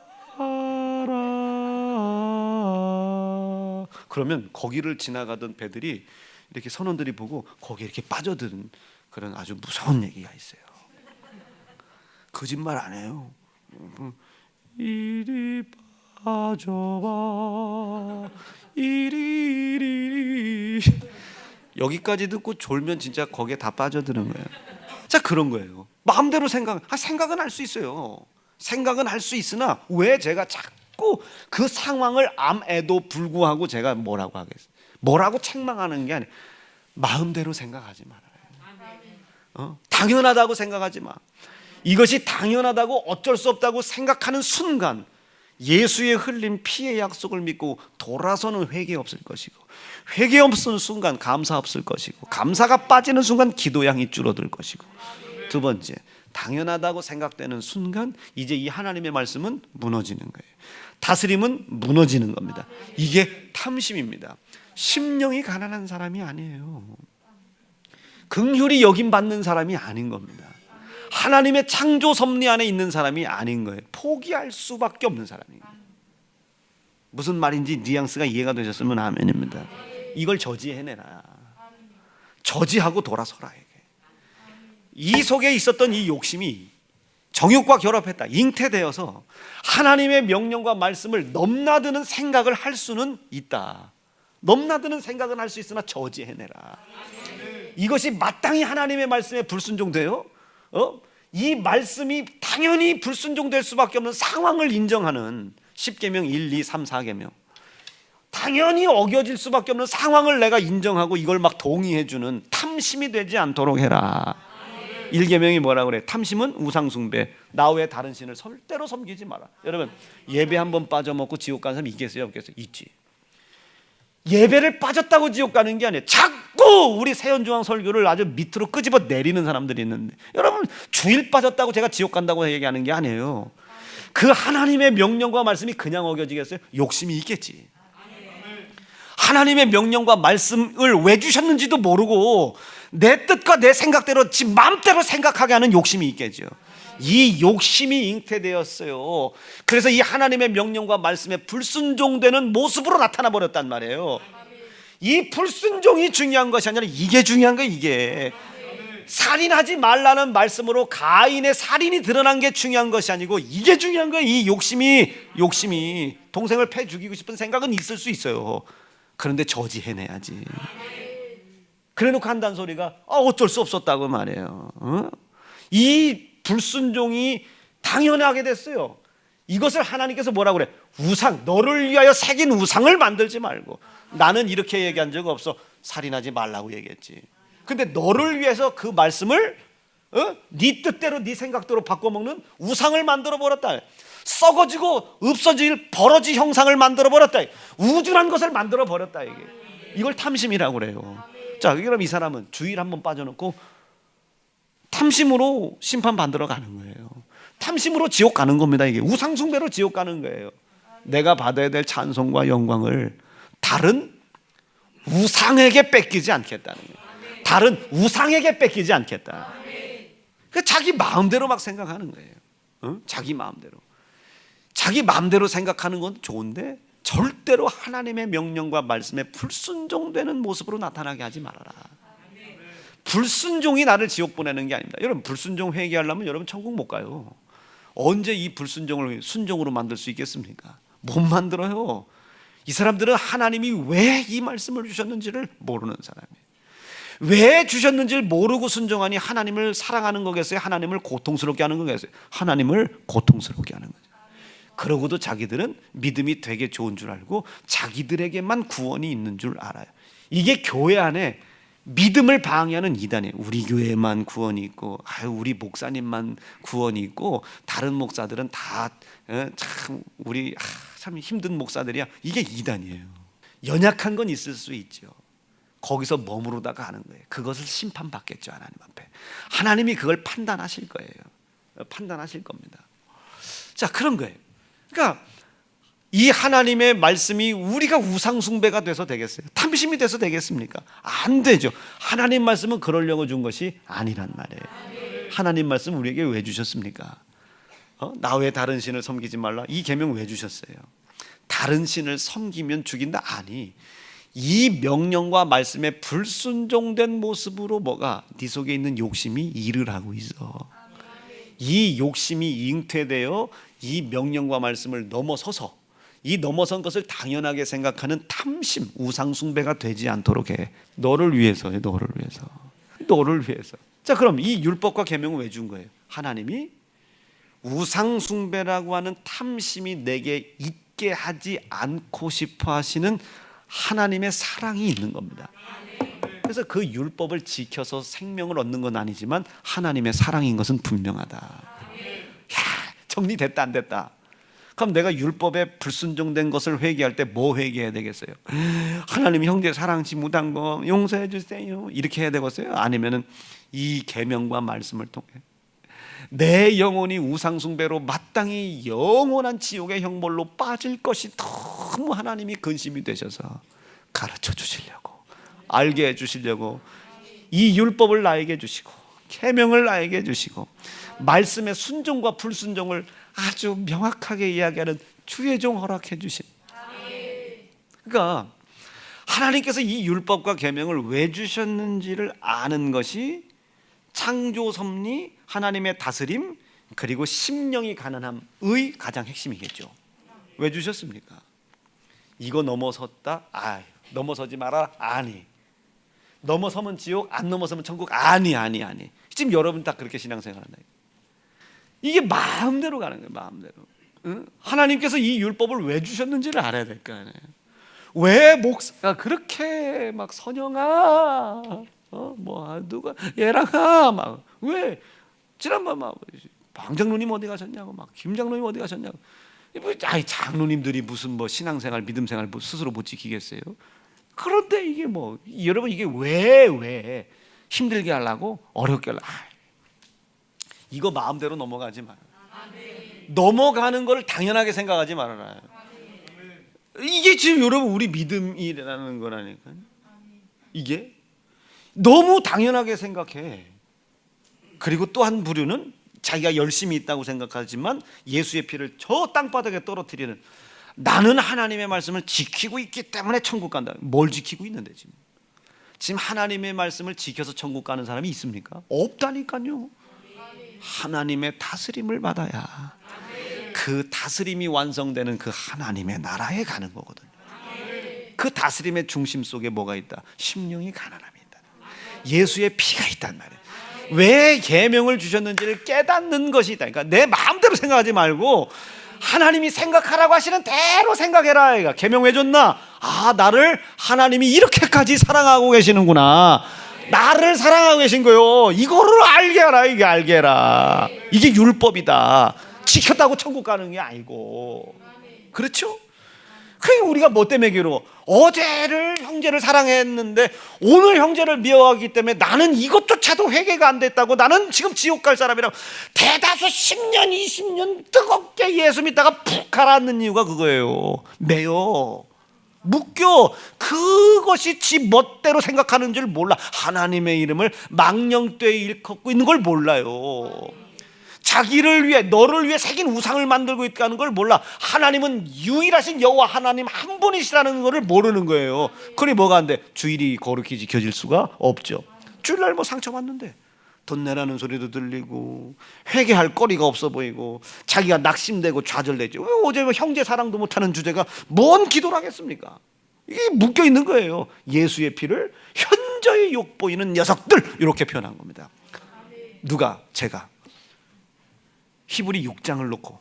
[SPEAKER 1] 그러면 거기를 지나가던 배들이 이렇게 선원들이 보고 거기에 이렇게 빠져드는 그런 아주 무서운 얘기가 있어요. 거짓말 안 해요. 이리 빠져봐 이리 여기까지 듣고 졸면 진짜 거기에 다 빠져드는 거예요. 자, 그런 거예요. 마음대로 생각은 할 수 있어요. 생각은 할 수 있으나 왜 제가 자꾸 그 상황을 암에도 불구하고 제가 뭐라고 하겠어요? 뭐라고 책망하는 게 아니에요. 마음대로 생각하지 말아요. 당연하다고 생각하지 마. 이것이 당연하다고 어쩔 수 없다고 생각하는 순간 예수의 흘린 피의 약속을 믿고 돌아서는 회개 없을 것이고, 회개 없는 순간 감사 없을 것이고, 감사가 빠지는 순간 기도량이 줄어들 것이고, 두 번째, 당연하다고 생각되는 순간 이제 이 하나님의 말씀은 무너지는 거예요. 다스림은 무너지는 겁니다. 이게 탐심입니다. 심령이 가난한 사람이 아니에요. 긍휼히 여김 받는 사람이 아닌 겁니다. 하나님의 창조 섭리 안에 있는 사람이 아닌 거예요. 포기할 수밖에 없는 사람이에요. 무슨 말인지 뉘앙스가 이해가 되셨으면 아멘입니다. 이걸 저지해내라. 저지하고 돌아서라. 이 속에 있었던 이 욕심이 정욕과 결합했다. 잉태되어서 하나님의 명령과 말씀을 넘나드는 생각을 할 수는 있다. 넘나드는 생각은 할 수 있으나 저지해내라. 이것이 마땅히 하나님의 말씀에 불순종돼요. 이 말씀이 당연히 불순종될 수밖에 없는 상황을 인정하는 10계명 1, 2, 3, 4계명, 당연히 어겨질 수밖에 없는 상황을 내가 인정하고 이걸 막 동의해주는 탐심이 되지 않도록 해라. 1계명이 뭐라 그래? 탐심은 우상숭배, 나 외에 다른 신을 절대로 섬기지 마라. 여러분, 예배 한번 빠져먹고 지옥 가는 사람 있겠어요? 없겠어요? 있지. 예배를 빠졌다고 지옥 가는 게 아니에요. 자꾸 우리 세연중앙 설교를 아주 밑으로 끄집어 내리는 사람들이 있는데, 여러분, 주일 빠졌다고 제가 지옥 간다고 얘기하는 게 아니에요. 그 하나님의 명령과 말씀이 그냥 어겨지겠어요? 욕심이 있겠지. 하나님의 명령과 말씀을 왜 주셨는지도 모르고 내 뜻과 내 생각대로 지 마음대로 생각하게 하는 욕심이 있겠죠. 이 욕심이 잉태되었어요. 그래서 이 하나님의 명령과 말씀에 불순종되는 모습으로 나타나 버렸단 말이에요. 이 불순종이 중요한 것이 아니라 이게 중요한 거예요. 이게 살인하지 말라는 말씀으로 가인의 살인이 드러난 게 중요한 것이 아니고 이게 중요한 거예요. 이 욕심이 동생을 패 죽이고 싶은 생각은 있을 수 있어요. 그런데 저지해내야지. 그래놓고 한다는 소리가 어쩔 수 없었다고 말해요. 이 불순종이 당연하게 됐어요. 이것을 하나님께서 뭐라고 그래? 우상, 너를 위하여 새긴 우상을 만들지 말고. 나는 이렇게 얘기한 적 없어. 살인하지 말라고 얘기했지. 근데 너를 위해서 그 말씀을 네 뜻대로 네 생각대로 바꿔먹는 우상을 만들어 버렸다. 썩어지고 없어질 버러지 형상을 만들어 버렸다. 우준한 것을 만들어 버렸다. 이걸 탐심이라고 그래요. 자, 그럼 이 사람은 주일 한번 빠져놓고 탐심으로 심판 받으러 가는 거예요. 탐심으로 지옥 가는 겁니다. 이게 우상 숭배로 지옥 가는 거예요. 내가 받아야 될 찬송과 영광을 다른 우상에게 뺏기지 않겠다는 거예요. 다른 우상에게 뺏기지 않겠다. 자기 마음대로 막 생각하는 거예요. 자기 마음대로 생각하는 건 좋은데 절대로 하나님의 명령과 말씀에 불순종되는 모습으로 나타나게 하지 말아라. 불순종이 나를 지옥 보내는 게 아닙니다. 여러분, 불순종 회개하려면 여러분 천국 못 가요. 언제 이 불순종을 순종으로 만들 수 있겠습니까? 못 만들어요. 이 사람들은 하나님이 왜 이 말씀을 주셨는지를 모르는 사람이에요. 왜 주셨는지를 모르고 순종하니 하나님을 사랑하는 거겠어요? 하나님을 고통스럽게 하는 거겠어요? 하나님을 고통스럽게 하는 거죠. 그러고도 자기들은 믿음이 되게 좋은 줄 알고 자기들에게만 구원이 있는 줄 알아요. 이게 교회 안에 믿음을 방해하는 이단이에요. 우리 교회만 구원이 있고, 우리 목사님만 구원이 있고, 다른 목사들은 다 참 우리 참 힘든 목사들이야. 이게 이단이에요. 연약한 건 있을 수 있죠. 거기서 머무르다가 하는 거예요. 그것을 심판받겠죠. 하나님 앞에. 하나님이 그걸 판단하실 거예요. 판단하실 겁니다. 자, 그런 거예요. 그러니까 이 하나님의 말씀이 우리가 우상숭배가 돼서 되겠어요? 탐심이 돼서 되겠습니까? 안 되죠. 하나님 말씀은 그러려고 준 것이 아니란 말이에요. 하나님 말씀 우리에게 왜 주셨습니까? 나 외에 다른 신을 섬기지 말라. 이 계명 왜 주셨어요? 다른 신을 섬기면 죽인다? 아니, 이 명령과 말씀에 불순종된 모습으로 뭐가 네 속에 있는 욕심이 일을 하고 있어. 이 욕심이 잉태되어 이 명령과 말씀을 넘어서서 이 넘어선 것을 당연하게 생각하는 탐심, 우상숭배가 되지 않도록 해. 너를 위해서요. 너를 위해서. 자, 그럼 이 율법과 계명은 왜 준 거예요? 하나님이 우상숭배라고 하는 탐심이 내게 있게 하지 않고 싶어 하시는 하나님의 사랑이 있는 겁니다. 그래서 그 율법을 지켜서 생명을 얻는 건 아니지만 하나님의 사랑인 것은 분명하다. 야, 정리됐다 안 됐다? 그럼 내가 율법에 불순종된 것을 회개할 때 뭐 회개해야 되겠어요? 하나님 형제 사랑치 못한 거 용서해 주세요. 이렇게 해야 되겠어요? 아니면은 이 계명과 말씀을 통해 내 영혼이 우상숭배로 마땅히 영원한 지옥의 형벌로 빠질 것이 너무 하나님이 근심이 되셔서 가르쳐 주시려고, 알게 해 주시려고 이 율법을 나에게 주시고 계명을 나에게 주시고 말씀의 순종과 불순종을 아주 명확하게 이야기하는 주의 종 허락해 주신. 그러니까 하나님께서 이 율법과 계명을 왜 주셨는지를 아는 것이 창조 섭리, 하나님의 다스림, 그리고 심령이 가난함의 가장 핵심이겠죠. 왜 주셨습니까? 이거 넘어섰다? 넘어서지 마라? 아니. 넘어서면 지옥, 안 넘어서면 천국? 아니. 지금 여러분 다 그렇게 신앙생활한다. 이게 마음대로 가는 거예요. 마음대로. 응? 하나님께서 이 율법을 왜 주셨는지를 알아야 될 거 아니에요. 왜 목사가 그렇게 막 선영아, 누가 얘랑아, 막 왜 지난번 막 방장로님 어디 가셨냐고, 막 김장로님 어디 가셨냐고. 장로님들이 무슨 뭐 신앙생활, 믿음생활 뭐 스스로 못 지키겠어요? 그런데 이게 뭐 여러분 이게 왜 힘들게 하려고 어렵게 하려고 이거 마음대로 넘어가지 말아요. 넘어가는 걸 당연하게 생각하지 말아요. 이게 지금 여러분 우리 믿음이라는 거라니까요. 이게 너무 당연하게 생각해. 그리고 또 한 부류는 자기가 열심히 있다고 생각하지만 예수의 피를 저 땅바닥에 떨어뜨리는, 나는 하나님의 말씀을 지키고 있기 때문에 천국 간다. 뭘 지키고 있는데 지금 하나님의 말씀을 지켜서 천국 가는 사람이 있습니까? 없다니까요. 하나님의 다스림을 받아야 그 다스림이 완성되는 그 하나님의 나라에 가는 거거든요. 그 다스림의 중심 속에 뭐가 있다? 심령이 가난함이 있다. 예수의 피가 있단 말이에요. 왜 계명을 주셨는지를 깨닫는 것이 있다. 그러니까 내 마음대로 생각하지 말고 하나님이 생각하라고 하시는 대로 생각해라. 계명 왜 줬나? 나를 하나님이 이렇게까지 사랑하고 계시는구나. 나를 사랑하고 계신 거요. 이거를 알게 하라. 이게 알게 해라. 이게 율법이다. 지켰다고 천국 가는 게 아니고. 그렇죠? 그게 우리가 뭐 때문에 괴로워? 어제를 형제를 사랑했는데 오늘 형제를 미워하기 때문에 나는 이것조차도 회개가 안 됐다고, 나는 지금 지옥 갈 사람이라고 대다수 10년 20년 뜨겁게 예수 믿다가 푹 가라앉는 이유가 그거예요. 매여 묶여. 그것이 지 멋대로 생각하는 줄 몰라. 하나님의 이름을 망령되이 일컫고 있는 걸 몰라요. 자기를 위해, 너를 위해 새긴 우상을 만들고 있다는 걸 몰라. 하나님은 유일하신 여호와 하나님 한 분이시라는 것을 모르는 거예요. 그러니 뭐가 안 돼? 주일이 거룩히 지켜질 수가 없죠. 주일날 뭐 상처받는데 돈 내라는 소리도 들리고 회개할 거리가 없어 보이고 자기가 낙심되고 좌절되죠. 어제 형제 사랑도 못하는 주제가 뭔 기도를 하겠습니까? 이게 묶여 있는 거예요. 예수의 피를 현저히 욕보이는 녀석들, 이렇게 표현한 겁니다. 누가? 제가. 히브리 6장을 놓고,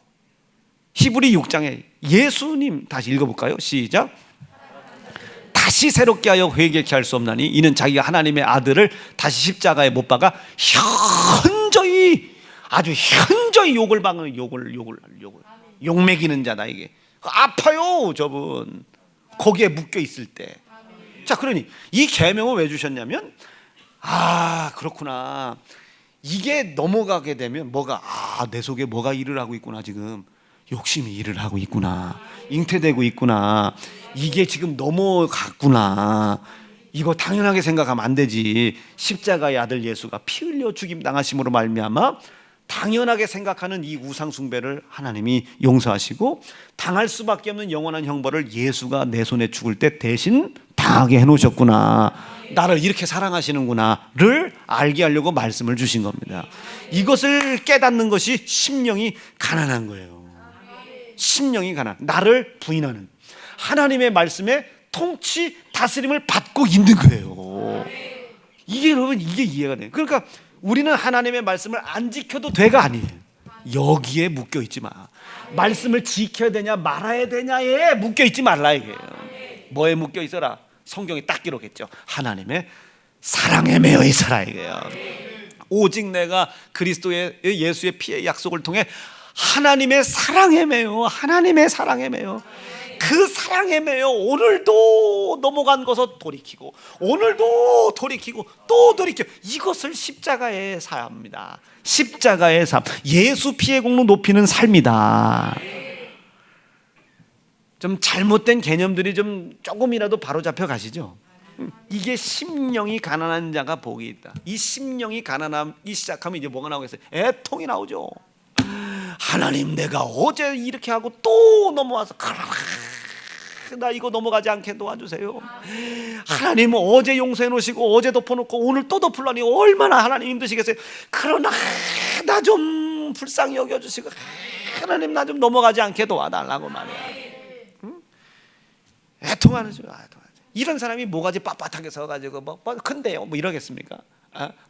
[SPEAKER 1] 히브리 6장에 예수님, 다시 읽어볼까요? 시작. 다시 새롭게 하여 회개케 할 수 없나니 이는 자기가 하나님의 아들을 다시 십자가에 못 박아 현저히, 아주 현저히 욕을 박는, 욕을 욕먹이는 자다. 이게 아파요 저분, 거기에 묶여 있을 때. 자, 그러니 이 계명을 왜 주셨냐면, 그렇구나, 이게 넘어가게 되면 뭐가, 내 속에 뭐가 일을 하고 있구나, 지금 욕심이 일을 하고 있구나, 잉태되고 있구나, 이게 지금 넘어갔구나, 이거 당연하게 생각하면 안 되지. 십자가의 아들 예수가 피 흘려 죽임 당하심으로 말미암아 당연하게 생각하는 이 우상 숭배를 하나님이 용서하시고 당할 수밖에 없는 영원한 형벌을 예수가 내 손에 죽을 때 대신 당하게 해놓으셨구나, 나를 이렇게 사랑하시는구나를 알게 하려고 말씀을 주신 겁니다. 이것을 깨닫는 것이 심령이 가난한 거예요. 심령이 가난, 나를 부인하는 하나님의 말씀에 통치 다스림을 받고 있는 거예요. 이게 여러분, 이게 이해가 돼요. 그러니까 우리는 하나님의 말씀을 안 지켜도 돼가 아니에요. 여기에 묶여 있지 마. 말씀을 지켜야 되냐 말아야 되냐에 묶여 있지 말라 이게요. 뭐에 묶여 있어라? 성경이 딱 기록했죠. 하나님의 사랑에 매여 있어라 이게요. 오직 내가 그리스도의 예수의 피의 약속을 통해 하나님의 사랑에 매여, 하나님의 사랑에 매여, 그 사랑에 매여 오늘도 넘어간 것을 돌이키고, 오늘도 돌이키고 또 돌이켜. 이것을 십자가의 삶입니다. 십자가의 삶, 예수 피의 공로 높이는 삶이다. 좀 잘못된 개념들이 좀 조금이라도 바로잡혀 가시죠. 이게 심령이 가난한 자가 복이 있다. 이 심령이 가난함이 시작하면 이제 뭐가 나오겠어요? 애통이 나오죠. 하나님, 내가 어제 이렇게 하고 또 넘어와서 나 이거 넘어가지 않게 도와주세요. 하나님, 어제 용서해 놓으시고 어제 덮어놓고 오늘 또 덮으려니 얼마나 하나님 힘드시겠어요. 그러나 나 좀 불쌍히 여겨주시고 하나님, 나 좀 넘어가지 않게 도와달라고 말이야. 응? 애통하는 줄. 이런 사람이 모가지 빳빳하게 서가지고 뭐 근데요 뭐 이러겠습니까?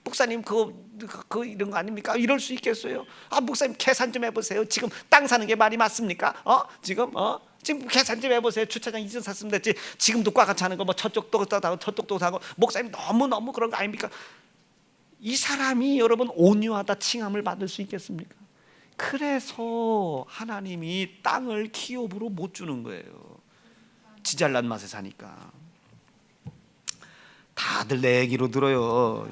[SPEAKER 1] 목사님 그거 이런 거 아닙니까? 이럴 수 있겠어요? 목사님 계산 좀 해보세요. 지금 땅 사는 게 말이 맞습니까? 지금 계산 좀 해보세요. 주차장 이전 샀으면 됐지. 지금도 꽉 차는 거 뭐 저쪽도 사고 저쪽도 사고. 목사님 너무 그런 거 아닙니까? 이 사람이 여러분 온유하다 칭함을 받을 수 있겠습니까? 그래서 하나님이 땅을 기업으로 못 주는 거예요. 지잘난 맛에 사니까. 다들 내 얘기로 들어요.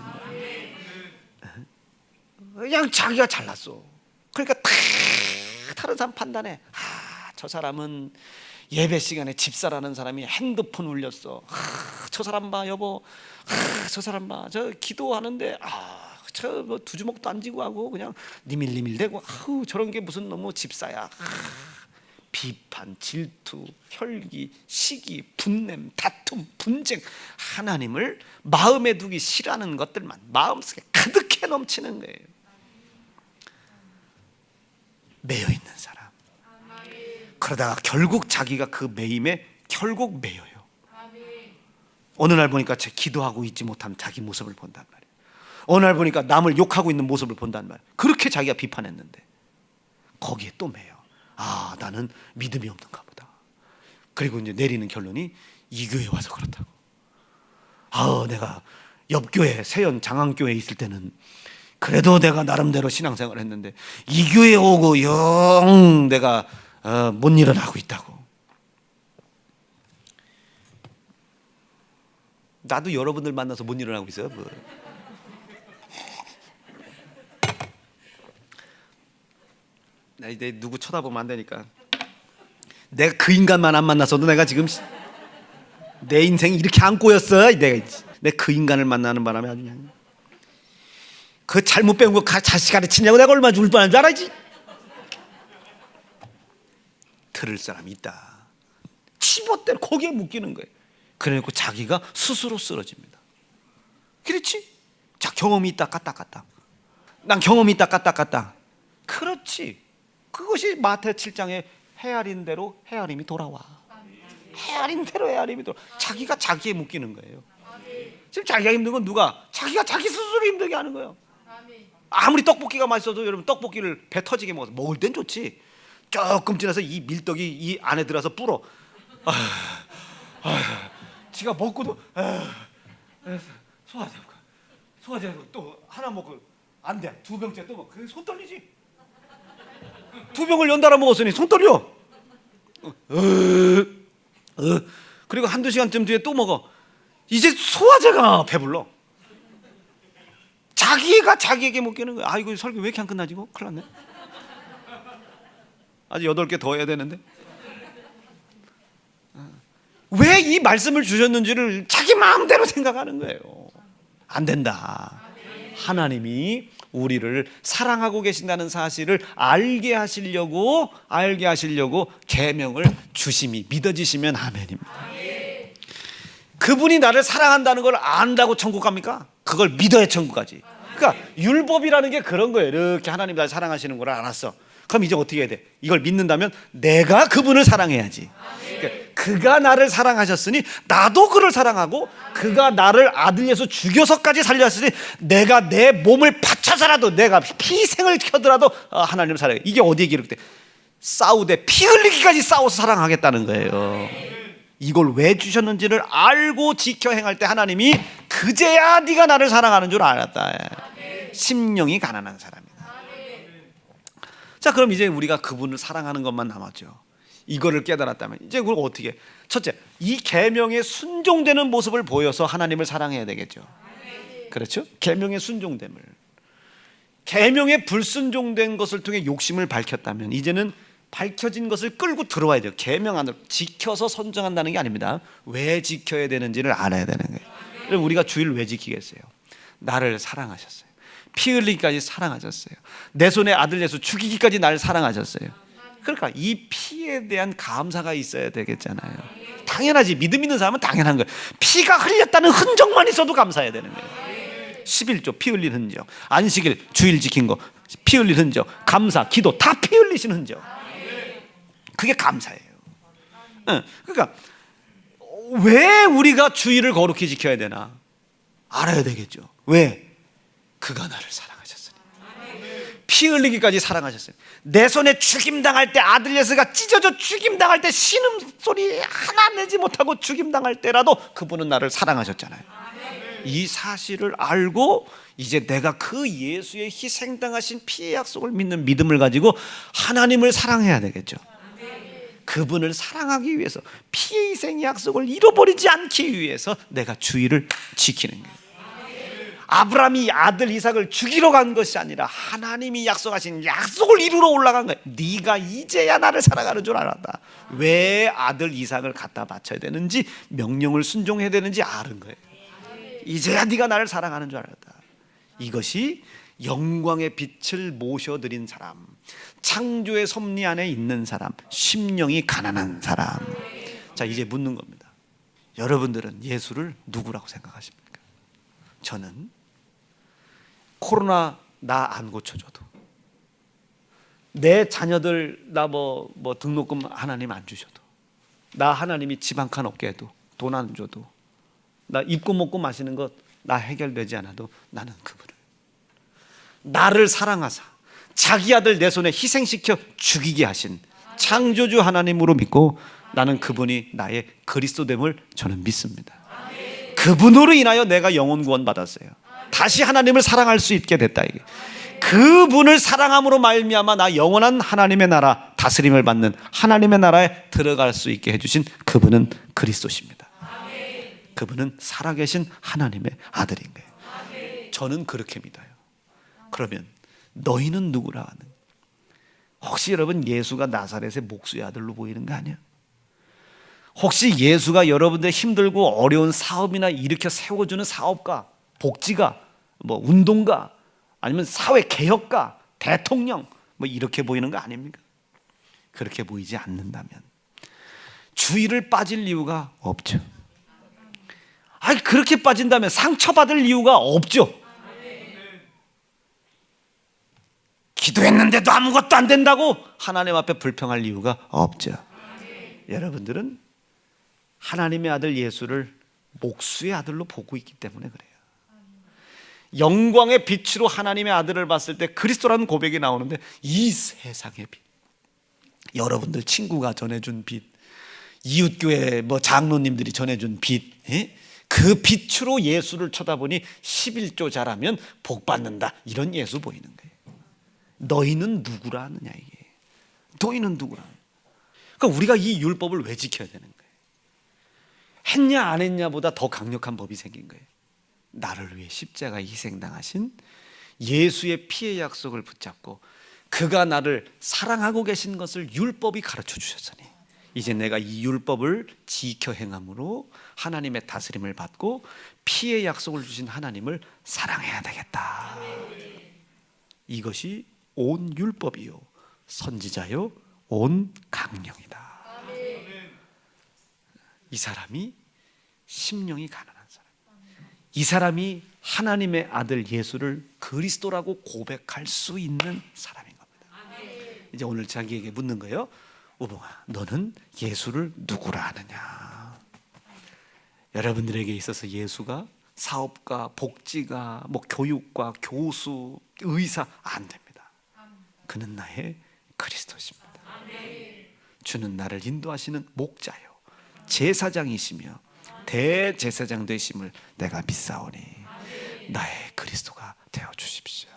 [SPEAKER 1] 그냥 자기가 잘났어. 그러니까 다른 사람 판단해. 저 사람은 예배 시간에 집사라는 사람이 핸드폰 울렸어. 저 사람 봐 여보. 저 사람 봐. 저 기도하는데 저 뭐 두 주먹도 안 쥐고 하고 그냥 니밀니밀대고 저런 게 무슨 너무 집사야. 비판, 질투, 혈기, 시기, 분냄, 다툼, 분쟁, 하나님을 마음에 두기 싫어하는 것들만 마음속에 가득해 넘치는 거예요. 매여 있는 사람. 그러다가 결국 자기가 그 매임에 결국 매여요. 어느 날 보니까 제 기도하고 있지 못한 자기 모습을 본단 말이에요. 어느 날 보니까 남을 욕하고 있는 모습을 본단 말이에요. 그렇게 자기가 비판했는데 거기에 또 매여. 나는 믿음이 없는가 보다. 그리고 이제 내리는 결론이 이 교회에 와서 그렇다고. 내가 옆 교회 세연 장안교회에 있을 때는 그래도 내가 나름대로 신앙생활을 했는데 이 교회에 오고 영 내가 못 일어나고 있다고. 나도 여러분들 만나서 못 일어나고 있어요. 나 이제 누구 쳐다보면 안 되니까. 내가 그 인간만 안 만나서도 내가 지금 내 인생이 이렇게 안 꼬였어. 내가 그 인간을 만나는 바람에 아주 그냥 그 잘못 배운 거 자식 가르치냐고 내가 얼마나 죽을 뻔한 줄 알아야지. 들을 사람이 있다. 치봇대로 거기에 묶이는 거예요. 그래놓고 자기가 스스로 쓰러집니다. 그렇지? 자, 경험이 있다 까딱까딱. 난 경험이 있다 까딱까딱. 그렇지. 그것이 마태 7장에 헤아린 대로 헤아림이 돌아와. 헤아린 대로 헤아림이 돌아. 자기가 자기에 묶이는 거예요. 지금 자기가 힘든 건 누가? 자기가 자기 스스로 힘들게 하는 거예요. 아무리 떡볶이가 맛있어도 여러분 떡볶이를 배 터지게 먹어서 먹을 땐 좋지. 조금 지나서 이 밀떡이 이 안에 들어서 불어. 지가 먹고도 소화제고 또 하나 먹고 안 돼. 두 병째 또 먹고 그게 손 떨리지. 두 병을 연달아 먹었으니 손 떨려. 그리고 한두 시간쯤 뒤에 또 먹어. 이제 소화제가 배불러. 자기가 자기에게 먹기는 거야. 이거 설교 왜 이렇게 안 끝나지? 큰일 났네. 아직 8개 더 해야 되는데. 왜 이 말씀을 주셨는지를 자기 마음대로 생각하는 거예요. 안 된다. 하나님이 우리를 사랑하고 계신다는 사실을 알게 하시려고 계명을 주심이 믿어지시면 아멘입니다. 그분이 나를 사랑한다는 걸 안다고 천국 갑니까? 그걸 믿어야 천국 가지. 그러니까 율법이라는 게 그런 거예요. 이렇게 하나님 나를 사랑하시는 걸 알았어. 그럼 이제 어떻게 해야 돼? 이걸 믿는다면 내가 그분을 사랑해야지. 그러니까 그가 나를 사랑하셨으니 나도 그를 사랑하고, 그가 나를 아들 예수 죽여서까지 살렸으니 내가 내 몸을 바쳐서라도, 내가 희생을 켜더라도 하나님을 사랑해. 이게 어디에 기록돼? 싸우되 피 흘리기까지 싸워서 사랑하겠다는 거예요. 이걸 왜 주셨는지를 알고 지켜 행할 때 하나님이 그제야 네가 나를 사랑하는 줄 알았다. 심령이 가난한 사람이다. 자, 그럼 이제 우리가 그분을 사랑하는 것만 남았죠. 이거를 깨달았다면 이제 그걸 어떻게 해? 첫째, 이 계명에 순종되는 모습을 보여서 하나님을 사랑해야 되겠죠. 그렇죠? 계명에 순종됨을. 계명에 불순종된 것을 통해 욕심을 밝혔다면 이제는 밝혀진 것을 끌고 들어와야 돼요. 계명 안으로 지켜서 선정한다는 게 아닙니다. 왜 지켜야 되는지를 알아야 되는 거예요. 그럼 우리가 주일을 왜 지키겠어요? 나를 사랑하셨어요. 피 흘리기까지 사랑하셨어요. 내 손에 아들 예수 죽이기까지 나를 사랑하셨어요. 그러니까 이 피에 대한 감사가 있어야 되겠잖아요. 당연하지. 믿음 있는 사람은 당연한 거예요. 피가 흘렸다는 흔적만 있어도 감사해야 되는 거예요. 11조 피 흘린 흔적, 안식일 주일 지킨 거 피 흘린 흔적, 감사 기도 다 피 흘리신 흔적. 그게 감사예요. 그러니까 왜 우리가 주일을 거룩히 지켜야 되나 알아야 되겠죠. 왜? 그가 나를 사랑하셨으니. 피 흘리기까지 사랑하셨어요. 내 손에 죽임당할 때, 아들 예수가 찢어져 죽임당할 때 신음소리 하나 내지 못하고 죽임당할 때라도 그분은 나를 사랑하셨잖아요. 이 사실을 알고 이제 내가 그 예수의 희생당하신 피의 약속을 믿는 믿음을 가지고 하나님을 사랑해야 되겠죠. 그분을 사랑하기 위해서 피의 희생 약속을 잃어버리지 않기 위해서 내가 주의를 지키는 거예요. 아브라함이 아들 이삭을 죽이러 간 것이 아니라 하나님이 약속하신 약속을 이루러 올라간 거예요. 네가 이제야 나를 사랑하는 줄 알았다. 왜 아들 이삭을 갖다 바쳐야 되는지, 명령을 순종해야 되는지 아는 거예요. 이제야 네가 나를 사랑하는 줄 알았다. 이것이 영광의 빛을 모셔드린 사람, 창조의 섭리 안에 있는 사람, 심령이 가난한 사람. 자, 이제 묻는 겁니다. 여러분들은 예수를 누구라고 생각하십니까? 저는 코로나 나 안 고쳐줘도, 내 자녀들 나 뭐 등록금 하나님 안 주셔도, 나 하나님이 집 한 칸 없게 해도, 돈 안 줘도, 나 입고 먹고 마시는 것 나 해결되지 않아도 나는 그분을, 나를 사랑하사 자기 아들 내 손에 희생시켜 죽이게 하신 창조주 하나님으로 믿고 나는 그분이 나의 그리스도됨을 저는 믿습니다. 그분으로 인하여 내가 영혼 구원 받았어요. 다시 하나님을 사랑할 수 있게 됐다. 이게 그분을 사랑함으로 말미암아 나 영원한 하나님의 나라 다스림을 받는 하나님의 나라에 들어갈 수 있게 해주신 그분은 그리스도십니다. 그분은 살아계신 하나님의 아들인 거예요. 저는 그렇게 믿어요. 그러면 너희는 누구라 하는? 혹시 여러분 예수가 나사렛의 목수의 아들로 보이는 거 아니야? 혹시 예수가 여러분들 힘들고 어려운 사업이나 일으켜 세워주는 사업가, 복지가, 뭐 운동가, 아니면 사회 개혁가, 대통령 뭐 이렇게 보이는 거 아닙니까? 그렇게 보이지 않는다면 주의를 빠질 이유가 없죠. 아니 그렇게 빠진다면 상처받을 이유가 없죠. 기도했는데도 아무것도 안 된다고 하나님 앞에 불평할 이유가 없죠. 여러분들은 하나님의 아들 예수를 목수의 아들로 보고 있기 때문에 그래요. 영광의 빛으로 하나님의 아들을 봤을 때 그리스도라는 고백이 나오는데, 이 세상의 빛, 여러분들 친구가 전해준 빛, 이웃교회 뭐 장로님들이 전해준 빛, 그 빛으로 예수를 쳐다보니 11조 잘하면 복 받는다, 이런 예수 보이는 거예요. 너희는 누구라 하느냐, 이게. 너희는 누구라. 그러니까 우리가 이 율법을 왜 지켜야 되는 거예요? 했냐 안 했냐보다 더 강력한 법이 생긴 거예요. 나를 위해 십자가 희생당하신 예수의 피의 약속을 붙잡고 그가 나를 사랑하고 계신 것을 율법이 가르쳐 주셨으니 이제 내가 이 율법을 지켜 행함으로 하나님의 다스림을 받고 피의 약속을 주신 하나님을 사랑해야 되겠다. 이것이 온 율법이요 선지자요 온 강령이다. 이 사람이 심령이 가난한 사람, 이 사람이 하나님의 아들 예수를 그리스도라고 고백할 수 있는 사람인 겁니다. 이제 오늘 자기에게 묻는 거예요. 우봉아, 너는 예수를 누구라 하느냐? 여러분들에게 있어서 예수가 사업가, 복지가, 뭐 교육가, 교수, 의사 안 됩니다. 그는 나의 그리스도십니다. 주는 나를 인도하시는 목자요 제사장이시며 대제사장 되심을 내가 믿사오니 나의 그리스도가 되어 주십시오.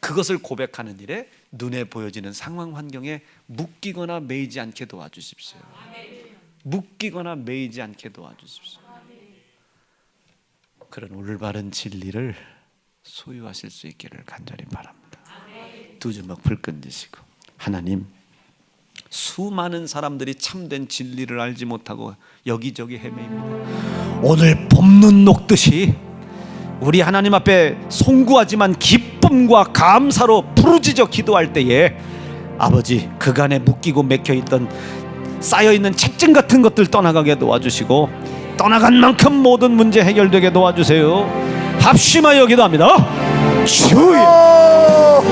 [SPEAKER 1] 그것을 고백하는 일에 눈에 보여지는 상황 환경에 묶이거나 매이지 않게 도와주십시오. 묶이거나 매이지 않게 도와주십시오. 그런 올바른 진리를 소유하실 수 있기를 간절히 바랍니다. 두 주먹 불 끈지시고, 하나님, 수많은 사람들이 참된 진리를 알지 못하고 여기저기 헤매입니다. 오늘 봄눈 녹듯이 우리 하나님 앞에 송구하지만 기쁨과 감사로 부르짖어 기도할 때에 아버지 그간에 묶이고 맥혀있던 쌓여있는 책증 같은 것들 떠나가게 도와주시고 떠나간 만큼 모든 문제 해결되게 도와주세요. 합심하여 기도합니다. 주여